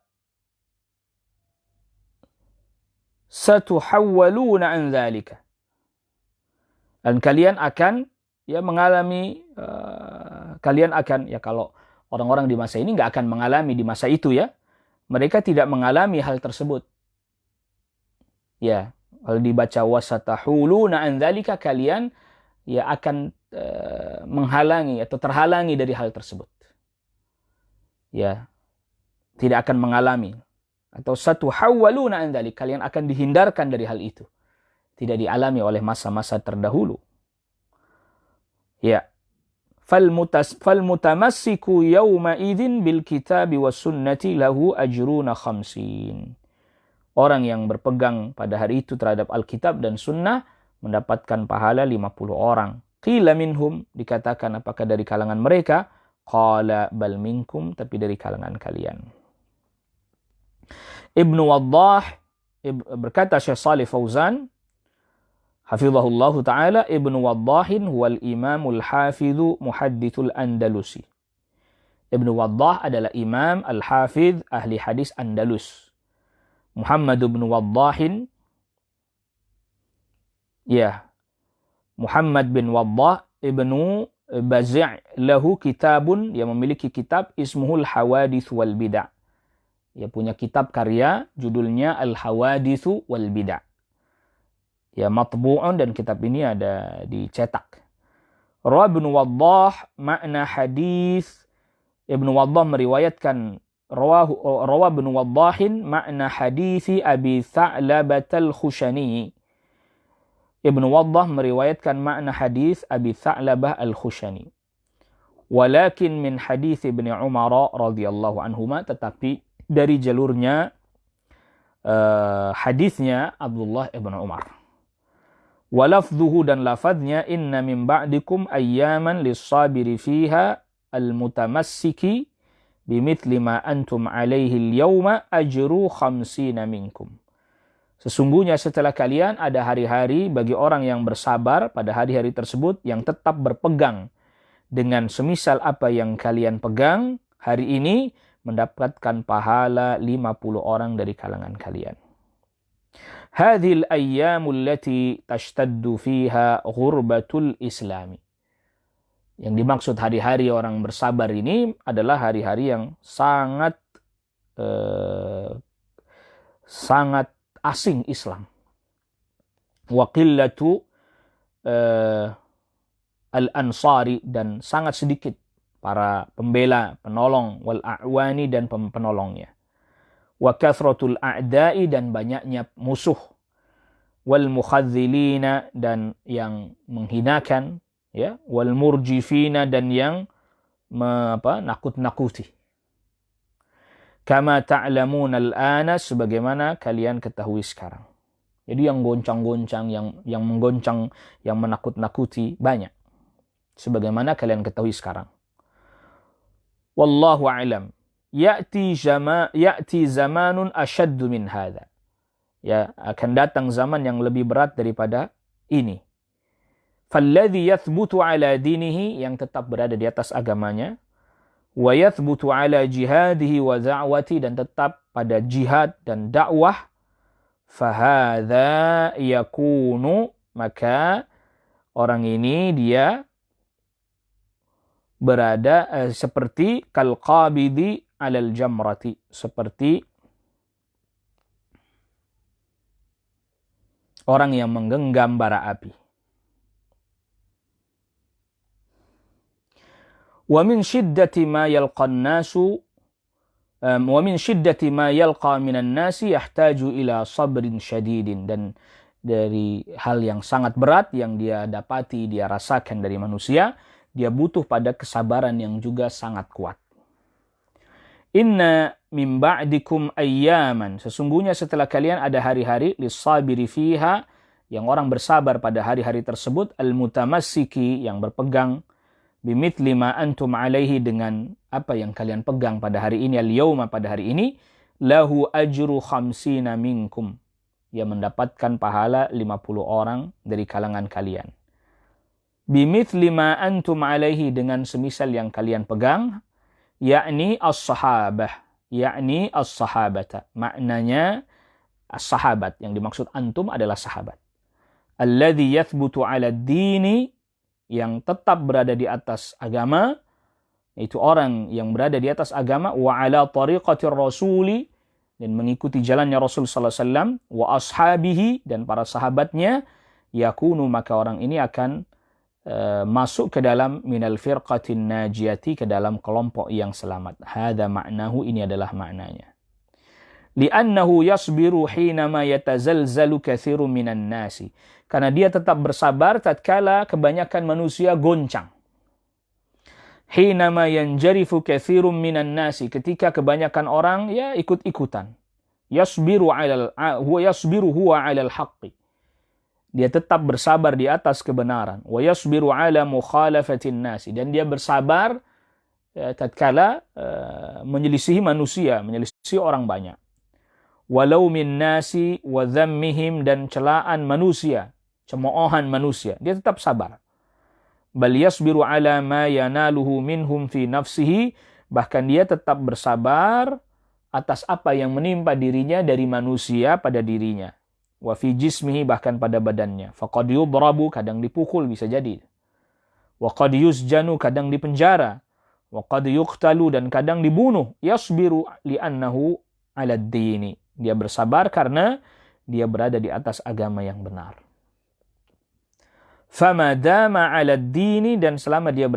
satuhawwaluna an dzalika. Dan kalian akan mengalami, kalian akan, kalau orang-orang di masa ini nggak akan mengalami di masa itu, ya, mereka tidak mengalami hal tersebut. Ya, kalau dibaca wasatahuluna an dzalika, kalian akan menghalangi atau terhalangi dari hal tersebut. Ya, tidak akan mengalami. Atau satuhawwaluna an dzalika, kalian akan dihindarkan dari hal itu. Tidak dialami oleh masa-masa terdahulu. Ya. Falmutamassiku yawma idzin bil kitabi was sunnati lahu ajruna 50. Orang yang berpegang pada hari itu terhadap Alkitab dan Sunnah mendapatkan pahala 50 orang. Qila minhum, dikatakan apakah dari kalangan mereka? Qala bal minkum, tapi dari kalangan kalian. Ibnu Waddah berkata, Syekh Shalih Fauzan, Hafizahullahu ta'ala, Ibnu Waddahin huwal imamul hafidhu muhaddithul Andalusi. Ibnu Waddah adalah imam al-hafidh ahli hadis Andalus. Muhammad bin Waddahin, ya, Muhammad bin Waddah ibnu Bazi' lahu kitabun, yang memiliki kitab ismuhul Hawadits wal Bid'ah. Dia punya kitab karya judulnya Al-Hawadits wal Bid'ah. Ya, matbu'un, dan kitab ini ada dicetak. Rawa Ibnu Waddah makna hadis. Ibnu Waddah meriwayatkan rawa Ibnu Waddahin makna hadisi Abi Tha'labah al-Khushani. Ibnu Waddah meriwayatkan makna hadis Abi Tha'labah al-Khushani. Walakin min hadis Ibnu Umar radhiyallahu anhuma, tetapi dari jalurnya hadisnya Abdullah ibn Umar. Walafdhuhu, dan lafadznya, inna min ba'dikum ayyaman lis-sabiri fiha al-mutamassiki bimithli ma antum alaihi al-yawma ajru 50 minkum. Sesungguhnya setelah kalian ada hari-hari bagi orang yang bersabar pada hari-hari tersebut, yang tetap berpegang dengan semisal apa yang kalian pegang hari ini, mendapatkan pahala 50 orang dari kalangan kalian. Hadhil ayyamul lati tashtaddu fiha ghurbatul islami. Yang dimaksud hari-hari orang bersabar ini adalah hari-hari yang sangat asing Islam. Wa qillatu al-ansari, dan sangat sedikit para pembela, penolong, wal a'wani, dan penolongnya. Wa kathratul a'da'i, dan banyaknya musuh. Wal mukhadzilina, dan yang menghinakan, ya, wal murjifina, dan yang nakut-nakuti. Kama ta'lamun al-ana, sebagaimana kalian ketahui sekarang. Jadi yang goncang-goncang, yang menggoncang, yang menakut-nakuti banyak. Sebagaimana kalian ketahui sekarang. Wallahu a'lam. Ya'ti zamanun ashaddu min hadha. Ya, akan datang zaman yang lebih berat daripada ini. Falladhi yathbutu ala dinihi, yang tetap berada di atas agamanya, wa yathbutu ala jihadihi wa da'wati, dan tetap pada jihad dan dakwah, fahadha yakunu, maka orang ini dia berada seperti kalqabidi alal jamrati, seperti orang yang menggenggam bara api. Wa min shiddati ma yalqa an-nasu wa min shiddati ma yalqa minan nasi yahtaju ila sabrin syadidin, dan dari hal yang sangat berat yang dia dapati, dia rasakan dari manusia, dia butuh pada kesabaran yang juga sangat kuat. Inna min ba'dikum ayyaman, sesungguhnya setelah kalian ada hari-hari, lis-sabiri fiha, yang orang bersabar pada hari-hari tersebut, al-mutamassiki, yang berpegang, bimithli ma antum alaihi, dengan apa yang kalian pegang pada hari ini, al-yawma, pada hari ini, lahu ajru 50 minkum, ia mendapatkan pahala 50 orang dari kalangan kalian. Bimithli ma antum alaihi, dengan semisal yang kalian pegang, yakni as-sahabah, yakni as-sahabata, maknanya as-sahabat, yang dimaksud antum adalah sahabat. Alladhi yathbutu ala dini, yang tetap berada di atas agama, itu orang yang berada di atas agama, wa ala tariqatir rasuli, dan mengikuti jalannya Rasul sallallahu alaihi wasallam, wa ashabihi, dan para sahabatnya, yakunu, maka orang ini akan masuk ke dalam minal firqatin najiyati, ke dalam kelompok yang selamat. Hadza ma'nahu, ini adalah maknanya. Li'annahu yasbiru hinama yatazalzalu katsirun minan nasi, karena dia tetap bersabar tatkala kebanyakan manusia goncang. Hinama yanjarifu katsirun minan nasi, ketika kebanyakan orang ya ikut-ikutan. Yasbiru huwa 'alal haqqi, dia tetap bersabar di atas kebenaran. Wa yasbiru 'ala mukhalafatin nasi, dan dia bersabar tatkala menyelisihi manusia, menyelisihi orang banyak. Walau min nasi wa dhammihim, dan celaan manusia, cemoohan manusia, dia tetap sabar. Bal yasbiru ala ma yanaluhu minhum fi nafsihi, bahkan dia tetap bersabar atas apa yang menimpa dirinya dari manusia pada dirinya. Wa fi jismihi, bahkan pada badannya. Faqad yudrabu, kadang dipukul, bisa jadi. Wa qad yusjanu, kadang dipenjara. Wa qad yuqtalu, dan kadang dibunuh. Yasbiru li'annahu ala dini. Dia bersabar karena dia berada di atas agama yang benar. Fama dama 'ala ad-dini, dan selama dia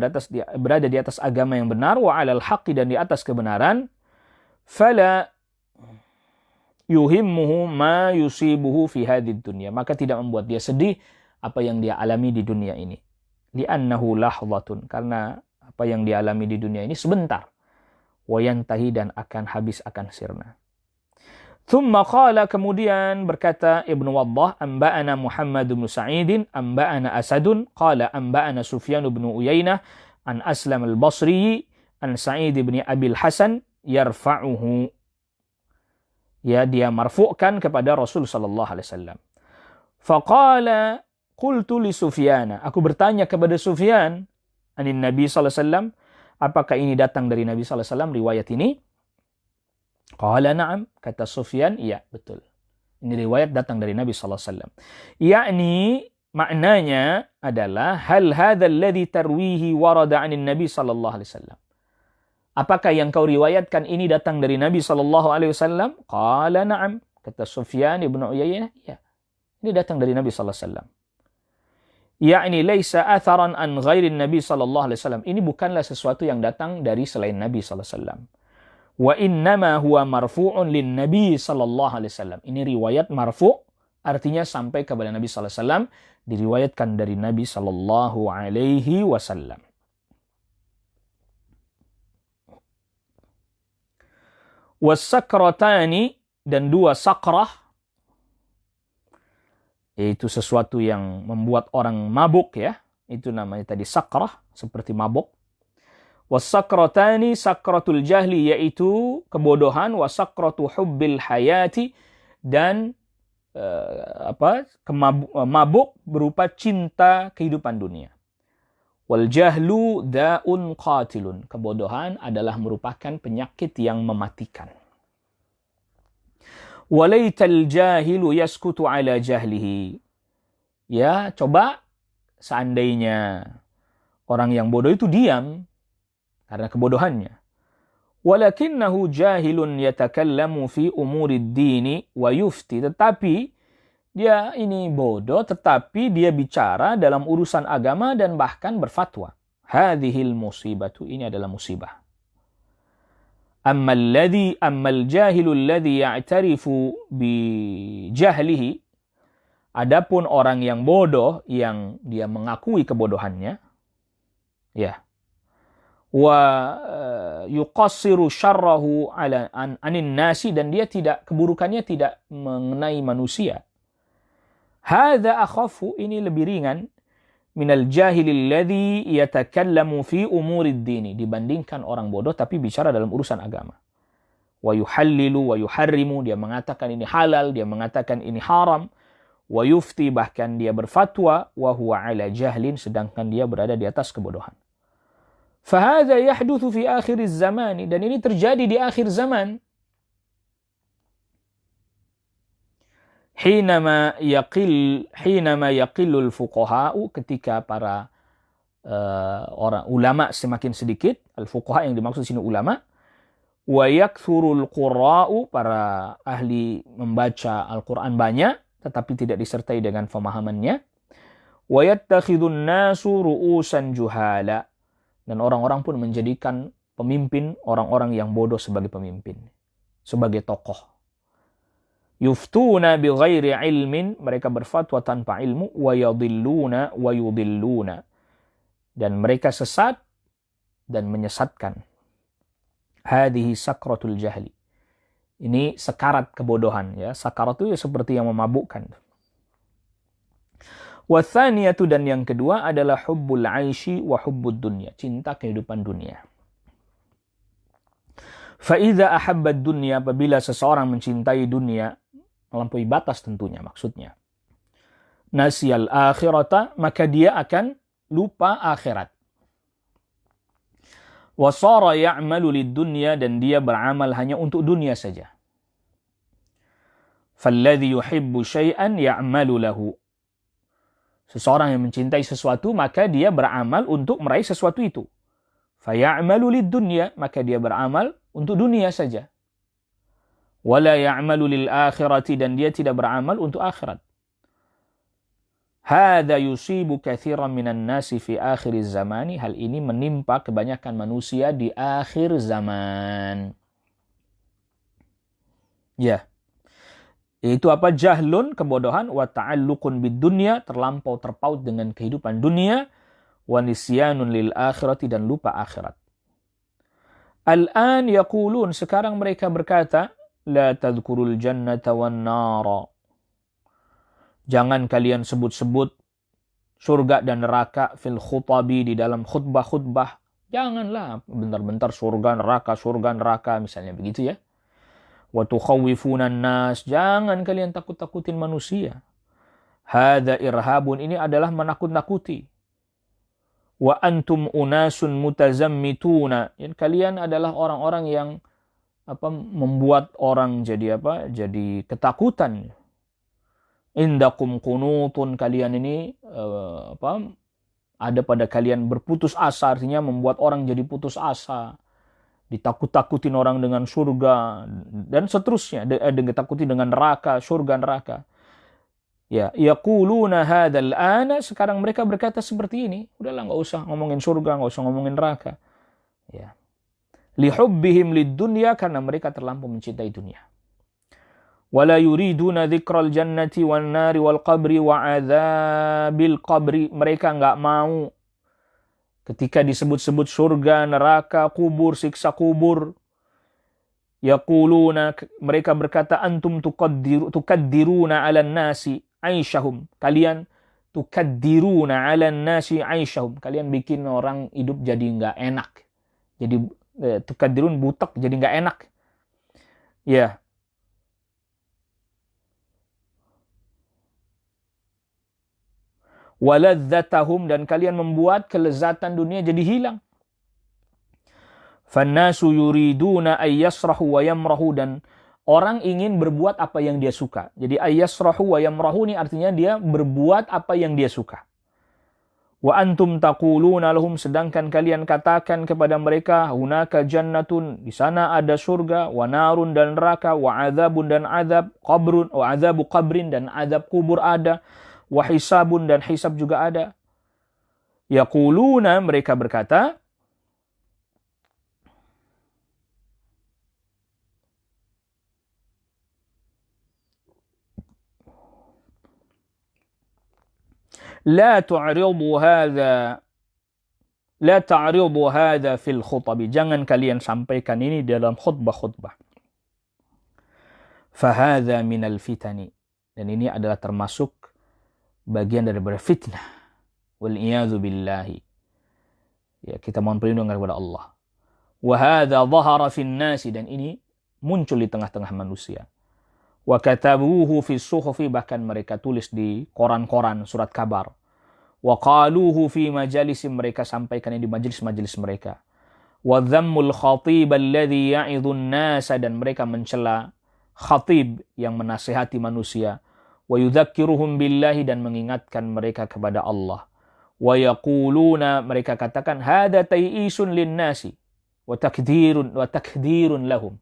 berada di atas agama yang benar, wa 'alal haqqi, dan di atas kebenaran, fala yuhimmuhu ma yusibuhu fi hadhiid dunya, maka tidak membuat dia sedih apa yang dia alami di dunia ini. Li'annahu lahdhatun, karena apa yang dia alami di dunia ini sebentar. Wa yantahi, dan akan habis, akan sirna. Thumma qala, kemudian berkata Ibnu Waddah, anba'ana Muhammad bin Sa'id, anba'ana Asadun, qala anba'ana Sufyan bin Uyainah, an Aslam al-Basri, an Sa'id bin Abil Hasan, yarfa'uhu. Ya, dia marfu'kan kepada Rasul sallallahu alaihi wasallam. Faqala qultu li Sufyan, aku bertanya kepada Sufyan, anin Nabi sallallahu alaihi wasallam, apakah ini datang dari Nabi sallallahu alaihi wasallam riwayat ini? Qala na'am, kata Sufyan, iya, betul. Ini riwayat datang dari Nabi sallallahu alaihi wasallam. Yakni maknanya adalah hal hadzal ladzi tarwihi warada 'anin Nabi sallallahu alaihi wasallam. Apakah yang kau riwayatkan ini datang dari Nabi sallallahu alaihi wasallam? Qala na'am, kata Sufyan ibn Uyainah, iya. Ini datang dari Nabi sallallahu alaihi wasallam. Yakni laisa atharan an ghairin Nabi sallallahu alaihi wasallam. Ini bukanlah sesuatu yang datang dari selain Nabi sallallahu alaihi wasallam. Wa innama huwa marfu'un lin Nabi sallallahu alaihi wasallam. Ini riwayat marfu', artinya sampai kepada Nabi sallallahu alaihi wasallam, diriwayatkan dari Nabi sallallahu alaihi wasallam. Was-sakratani, dan dua sakrah, yaitu sesuatu yang membuat orang mabuk, ya. Itu namanya tadi sakrah, seperti mabuk. Was-sakratani, sakratul jahli, yaitu kebodohan, wa sakratu hubbil hayati, dan mabuk berupa cinta kehidupan dunia. Wal jahlu da'un qatilun, kebodohan adalah merupakan penyakit yang mematikan. Walaital jahilu yaskutu ala jahlihi. Ya, coba seandainya orang yang bodoh itu diam karena kebodohannya. Walakinnahu jahilun yatakallamu fi umurid dini wa yufti. Tetapi dia ini bodoh, tetapi dia bicara dalam urusan agama dan bahkan berfatwa. Hadhil musibatu, ini adalah musibah. Ammal jahilul ladzi ya'tarifu bi jahlihi. Adapun orang yang bodoh yang dia mengakui kebodohannya, ya. Wa yuqassiru syarrahu ala anin nasi, dan dia keburukannya tidak mengenai manusia. Hadza akhafu, ini lebih ringan, minal jahilil ladzi yatakallamu fi umurid dini, dibandingkan orang bodoh tapi bicara dalam urusan agama. Wa yuhallilu wa yuharrimu, dia mengatakan ini halal, dia mengatakan ini haram. Wa yufti, bahkan dia berfatwa, wa huwa ala jahlin, sedangkan dia berada di atas kebodohan. Fahadha yahduthu fi akhiriz zamani, dan ini terjadi di akhir zaman. Hinama yaqillul fuqaha'u, ketika para orang ulama semakin sedikit, al-fuqaha yang dimaksud sini ulama, wa yakthurul qurra'u, para ahli membaca Al-Qur'an banyak tetapi tidak disertai dengan pemahamannya, wa yattakhidun nasu ru'usan juhala, dan orang-orang pun menjadikan pemimpin orang-orang yang bodoh sebagai pemimpin, sebagai tokoh. Yuftuna bi ghairi ilmin, mereka berfatwa tanpa ilmu, wa yadhilluna wa yudhilluna, dan mereka sesat dan menyesatkan. Hadhihi sakratul jahli, ini sekarat kebodohan, ya. Sakarat itu seperti yang memabukkan. Wa thaniyatu, dan yang kedua adalah hubbul aishi wa hubbud dunya, cinta kehidupan dunia. Fa idza ahabba ad-dunya, apabila seseorang mencintai dunia, melampaui batas tentunya maksudnya. nasiyal akhirata, maka dia akan lupa akhirat. Wa sara ya'malu lid-dunya, dan dia beramal hanya untuk dunia saja. Falladhi yuhibbu syai'an ya'malu lahu. Seseorang yang mencintai sesuatu, maka dia beramal untuk meraih sesuatu itu. Faya'malu lid-dunya, maka dia beramal untuk dunia saja. Wala ya'malu lil-akhirati, dan dia tidak beramal untuk akhirat. Hadza yusibu katsiran minan nasi fi akhir zamani. Hal ini menimpa kebanyakan manusia di akhir zaman. Ya. Itu apa? Jahlun, kebodohan, wa ta'alluqun bid dunya, terlampau terpaut dengan kehidupan dunia, wa nisyanun lil akhirati, dan lupa akhirat. Al-an yaqulun, sekarang mereka berkata, la tadhkurul jannata wan nara. Jangan kalian sebut-sebut surga dan neraka fil khutabi, di dalam khutbah-khutbah. Janganlah bentar-bentar surga neraka, misalnya begitu ya. Wa tukhawwifunan nas, jangan kalian takut-takutin manusia. Hadza irhabun, ini adalah menakut-nakuti. Wa antum unasun mutazammituna, kalian adalah orang-orang yang membuat orang jadi jadi ketakutan. Indakum qunutun, kalian ini ada pada kalian berputus asa, artinya membuat orang jadi putus asa. Ditakut-takutin orang dengan surga dan seterusnya, ditakuti dengan neraka, surga neraka. Ya, yaquluna hadzal ana, sekarang mereka berkata seperti ini. Udahlah, enggak usah ngomongin surga, enggak usah ngomongin neraka. Ya. Lihubbihim lid-dunya, karena mereka terlampau mencintai dunia. Wala yuriduna dzikral jannati wan nari wal qabri wa adzabil qabri, mereka enggak mau ketika disebut-sebut surga, neraka, kubur, siksa kubur. Yaquluna, mereka berkata, antum tukaddiruna 'alan nasi 'aishahum, kalian tukaddiruna 'alan nasi 'aishahum, kalian bikin orang hidup jadi enggak enak. Jadi tukaddirun, butek, jadi enggak enak. Ya. Waladzatahum, dan kalian membuat kelezatan dunia jadi hilang. Fannasu yuriduna ayyasrahu wa yamrahu, dan orang ingin berbuat apa yang dia suka. Jadi ayyasrahu wa yamrahu ini artinya dia berbuat apa yang dia suka. Wa antum taquluna lahum, sedangkan kalian katakan kepada mereka, hunaka jannatun, di sana ada surga, wa narun, dan neraka, wa adzabun, dan azab, qabrun, wa adzabu qabrin, dan azab kubur ada, wa hisabun, dan hisab juga ada. Yaquluna, mereka berkata, la ta'ridu hadza fil khutabi, jangan kalian sampaikan ini dalam khutbah-khutbah. Fahadza minal fitani, dan ini adalah termasuk bagian daripada fitnah. Wal iyadzu billahi. Ya, kita mohon perlindungan kepada Allah. Wa hadza dhahara fin nasi, dan ini muncul di tengah-tengah manusia. Wa katabuhu fi suhufi, bahkan mereka tulis di koran-koran, surat kabar. Wa qaluhu fi majalisi, mereka sampaikan di majelis-majelis mereka. Wa dhammul khatib alladhi ya'idhun nasa, dan mereka mencela khatib yang menasihati manusia. Wa yudzakiruhum billahi, dan mengingatkan mereka kepada Allah. Wa yaquluna, mereka katakan, hadza tai'isun linnasi wa takdirun lahum.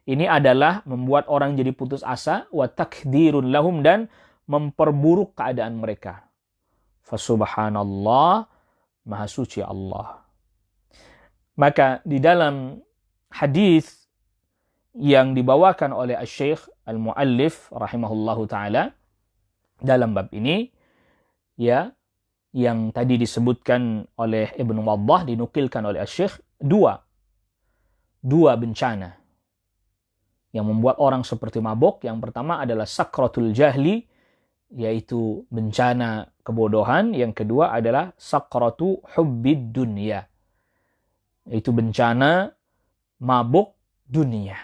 Ini adalah membuat orang jadi putus asa, wa takdirun lahum, dan memperburuk keadaan mereka. Fasubhanallah, maha suci Allah. Maka di dalam hadis yang dibawakan oleh Asy-Syaikh Al-Muallif rahimahullahu taala dalam bab ini, ya, yang tadi disebutkan oleh Ibnu Waddah, dinukilkan oleh Asy-Syaikh, dua bencana yang membuat orang seperti mabuk. Yang pertama adalah sakratul jahli, yaitu bencana kebodohan. Yang kedua adalah sakratu hubbid dunya, yaitu bencana mabuk dunia.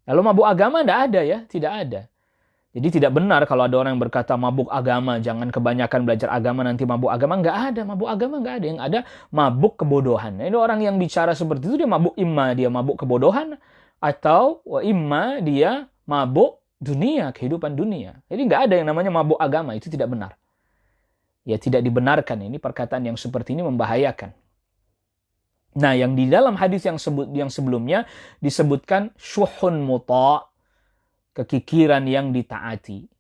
Kalau mabuk agama tidak ada ya, tidak ada. Jadi tidak benar kalau ada orang yang berkata mabuk agama, jangan kebanyakan belajar agama nanti mabuk agama. Nggak ada, mabuk agama nggak ada. Yang ada mabuk kebodohan. Nah, ini orang yang bicara seperti itu dia mabuk, imma dia mabuk kebodohan, atau imma dia mabuk dunia, kehidupan dunia. Jadi nggak ada yang namanya mabuk agama, itu tidak benar. Ya tidak dibenarkan, ini perkataan yang seperti ini membahayakan. Nah, yang di dalam hadis yang sebelumnya disebutkan syuhun muta', kekikiran yang ditaati.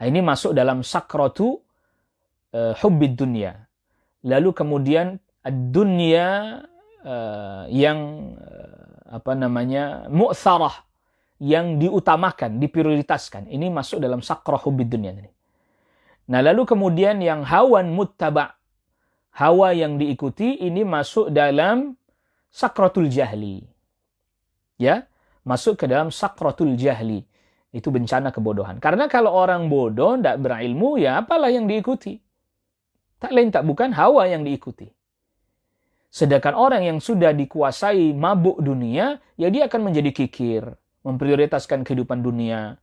Nah, ini masuk dalam sakratu hubbid dunya. Lalu kemudian dunia yang mu'tsarah, yang diutamakan, diprioritaskan. Ini masuk dalam sakrah hubbid dunya. Nah, lalu kemudian yang hawan muttaba', hawa yang diikuti, ini masuk dalam sakratul jahli. Ya, masuk ke dalam sakratul jahli. Itu bencana kebodohan. Karena kalau orang bodoh, tidak berilmu, ya apalah yang diikuti. Tak lain tak bukan hawa yang diikuti. Sedangkan orang yang sudah dikuasai mabuk dunia, ya dia akan menjadi kikir, memprioritaskan kehidupan dunia,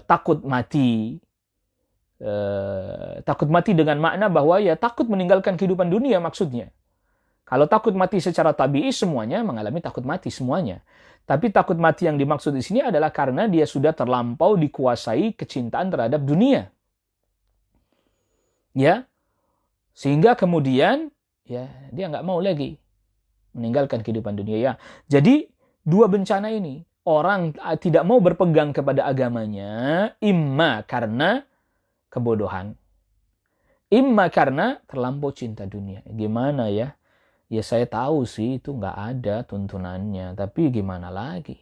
takut mati. Takut mati dengan makna bahwa ya takut meninggalkan kehidupan dunia maksudnya. Kalau takut mati secara tabii, semuanya mengalami takut mati semuanya. Tapi takut mati yang dimaksud di sini adalah karena dia sudah terlampau dikuasai kecintaan terhadap dunia. Ya, sehingga kemudian ya dia nggak mau lagi meninggalkan kehidupan dunia. Ya, jadi dua bencana ini, orang tidak mau berpegang kepada agamanya, imma karena kebodohan, imma karena terlampau cinta dunia. Gimana ya? Ya saya tahu sih itu nggak ada tuntunannya, tapi gimana lagi?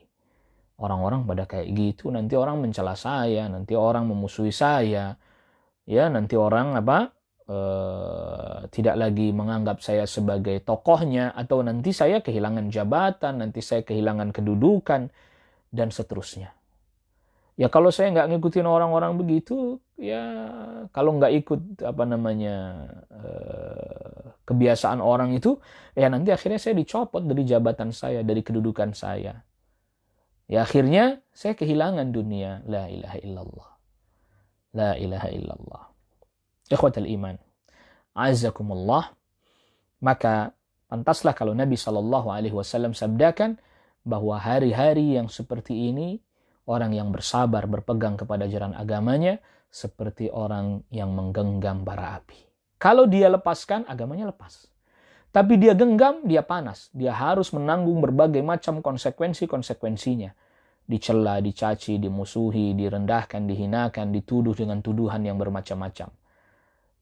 Orang-orang pada kayak gitu, nanti orang mencela saya, nanti orang memusuhi saya, ya nanti orang tidak lagi menganggap saya sebagai tokohnya, atau nanti saya kehilangan jabatan, nanti saya kehilangan kedudukan, dan seterusnya. Ya kalau saya nggak ngikutin orang-orang begitu, ya kalau nggak ikut kebiasaan orang itu, ya nanti akhirnya saya dicopot dari jabatan saya, dari kedudukan saya. Ya akhirnya saya kehilangan dunia. La ilaha illallah. La ilaha illallah. Ikhwatal iman. Azakumullah. Maka pantaslah kalau Nabi SAW sabdakan bahwa hari-hari yang seperti ini, orang yang bersabar berpegang kepada ajaran agamanya seperti orang yang menggenggam bara api. Kalau dia lepaskan, agamanya lepas. Tapi dia genggam, dia panas. Dia harus menanggung berbagai macam konsekuensinya. Dicela, dicaci, dimusuhi, direndahkan, dihinakan, dituduh dengan tuduhan yang bermacam-macam.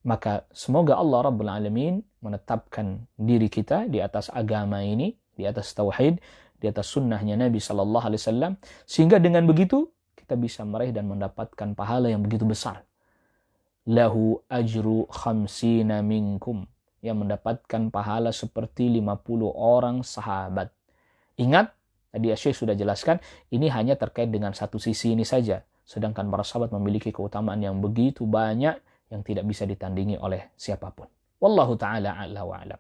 Maka semoga Allah Rabbul Alamin menetapkan diri kita di atas agama ini, di atas tauhid, di atas sunnahnya Nabi SAW, sehingga dengan begitu kita bisa meraih dan mendapatkan pahala yang begitu besar. Lahu ajru khamsina minkum, yang mendapatkan pahala seperti 50 orang sahabat. Ingat, tadi Syekh sudah jelaskan, ini hanya terkait dengan satu sisi ini saja. Sedangkan para sahabat memiliki keutamaan yang begitu banyak yang tidak bisa ditandingi oleh siapapun. Wallahu ta'ala a'la wa a'lam.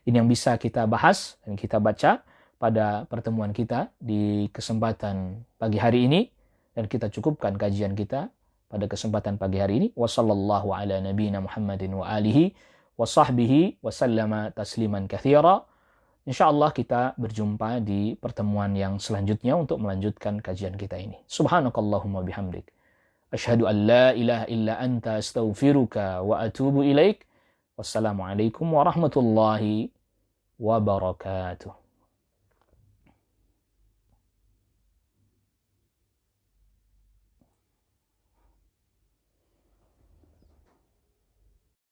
Ini yang bisa kita bahas dan kita baca pada pertemuan kita di kesempatan pagi hari ini, dan kita cukupkan kajian kita pada kesempatan pagi hari ini. Wa sallallahu ala nabiyina Muhammadin wa alihi wa sahbihi wa sallama tasliman katsira. Insyaallah kita berjumpa di pertemuan yang selanjutnya untuk melanjutkan kajian kita ini. Subhanakallahumma bihamdik, asyhadu an la ilaha illa anta astaghfiruka wa atubu ilaik. Wassalamualaikum warahmatullahi wabarakatuh.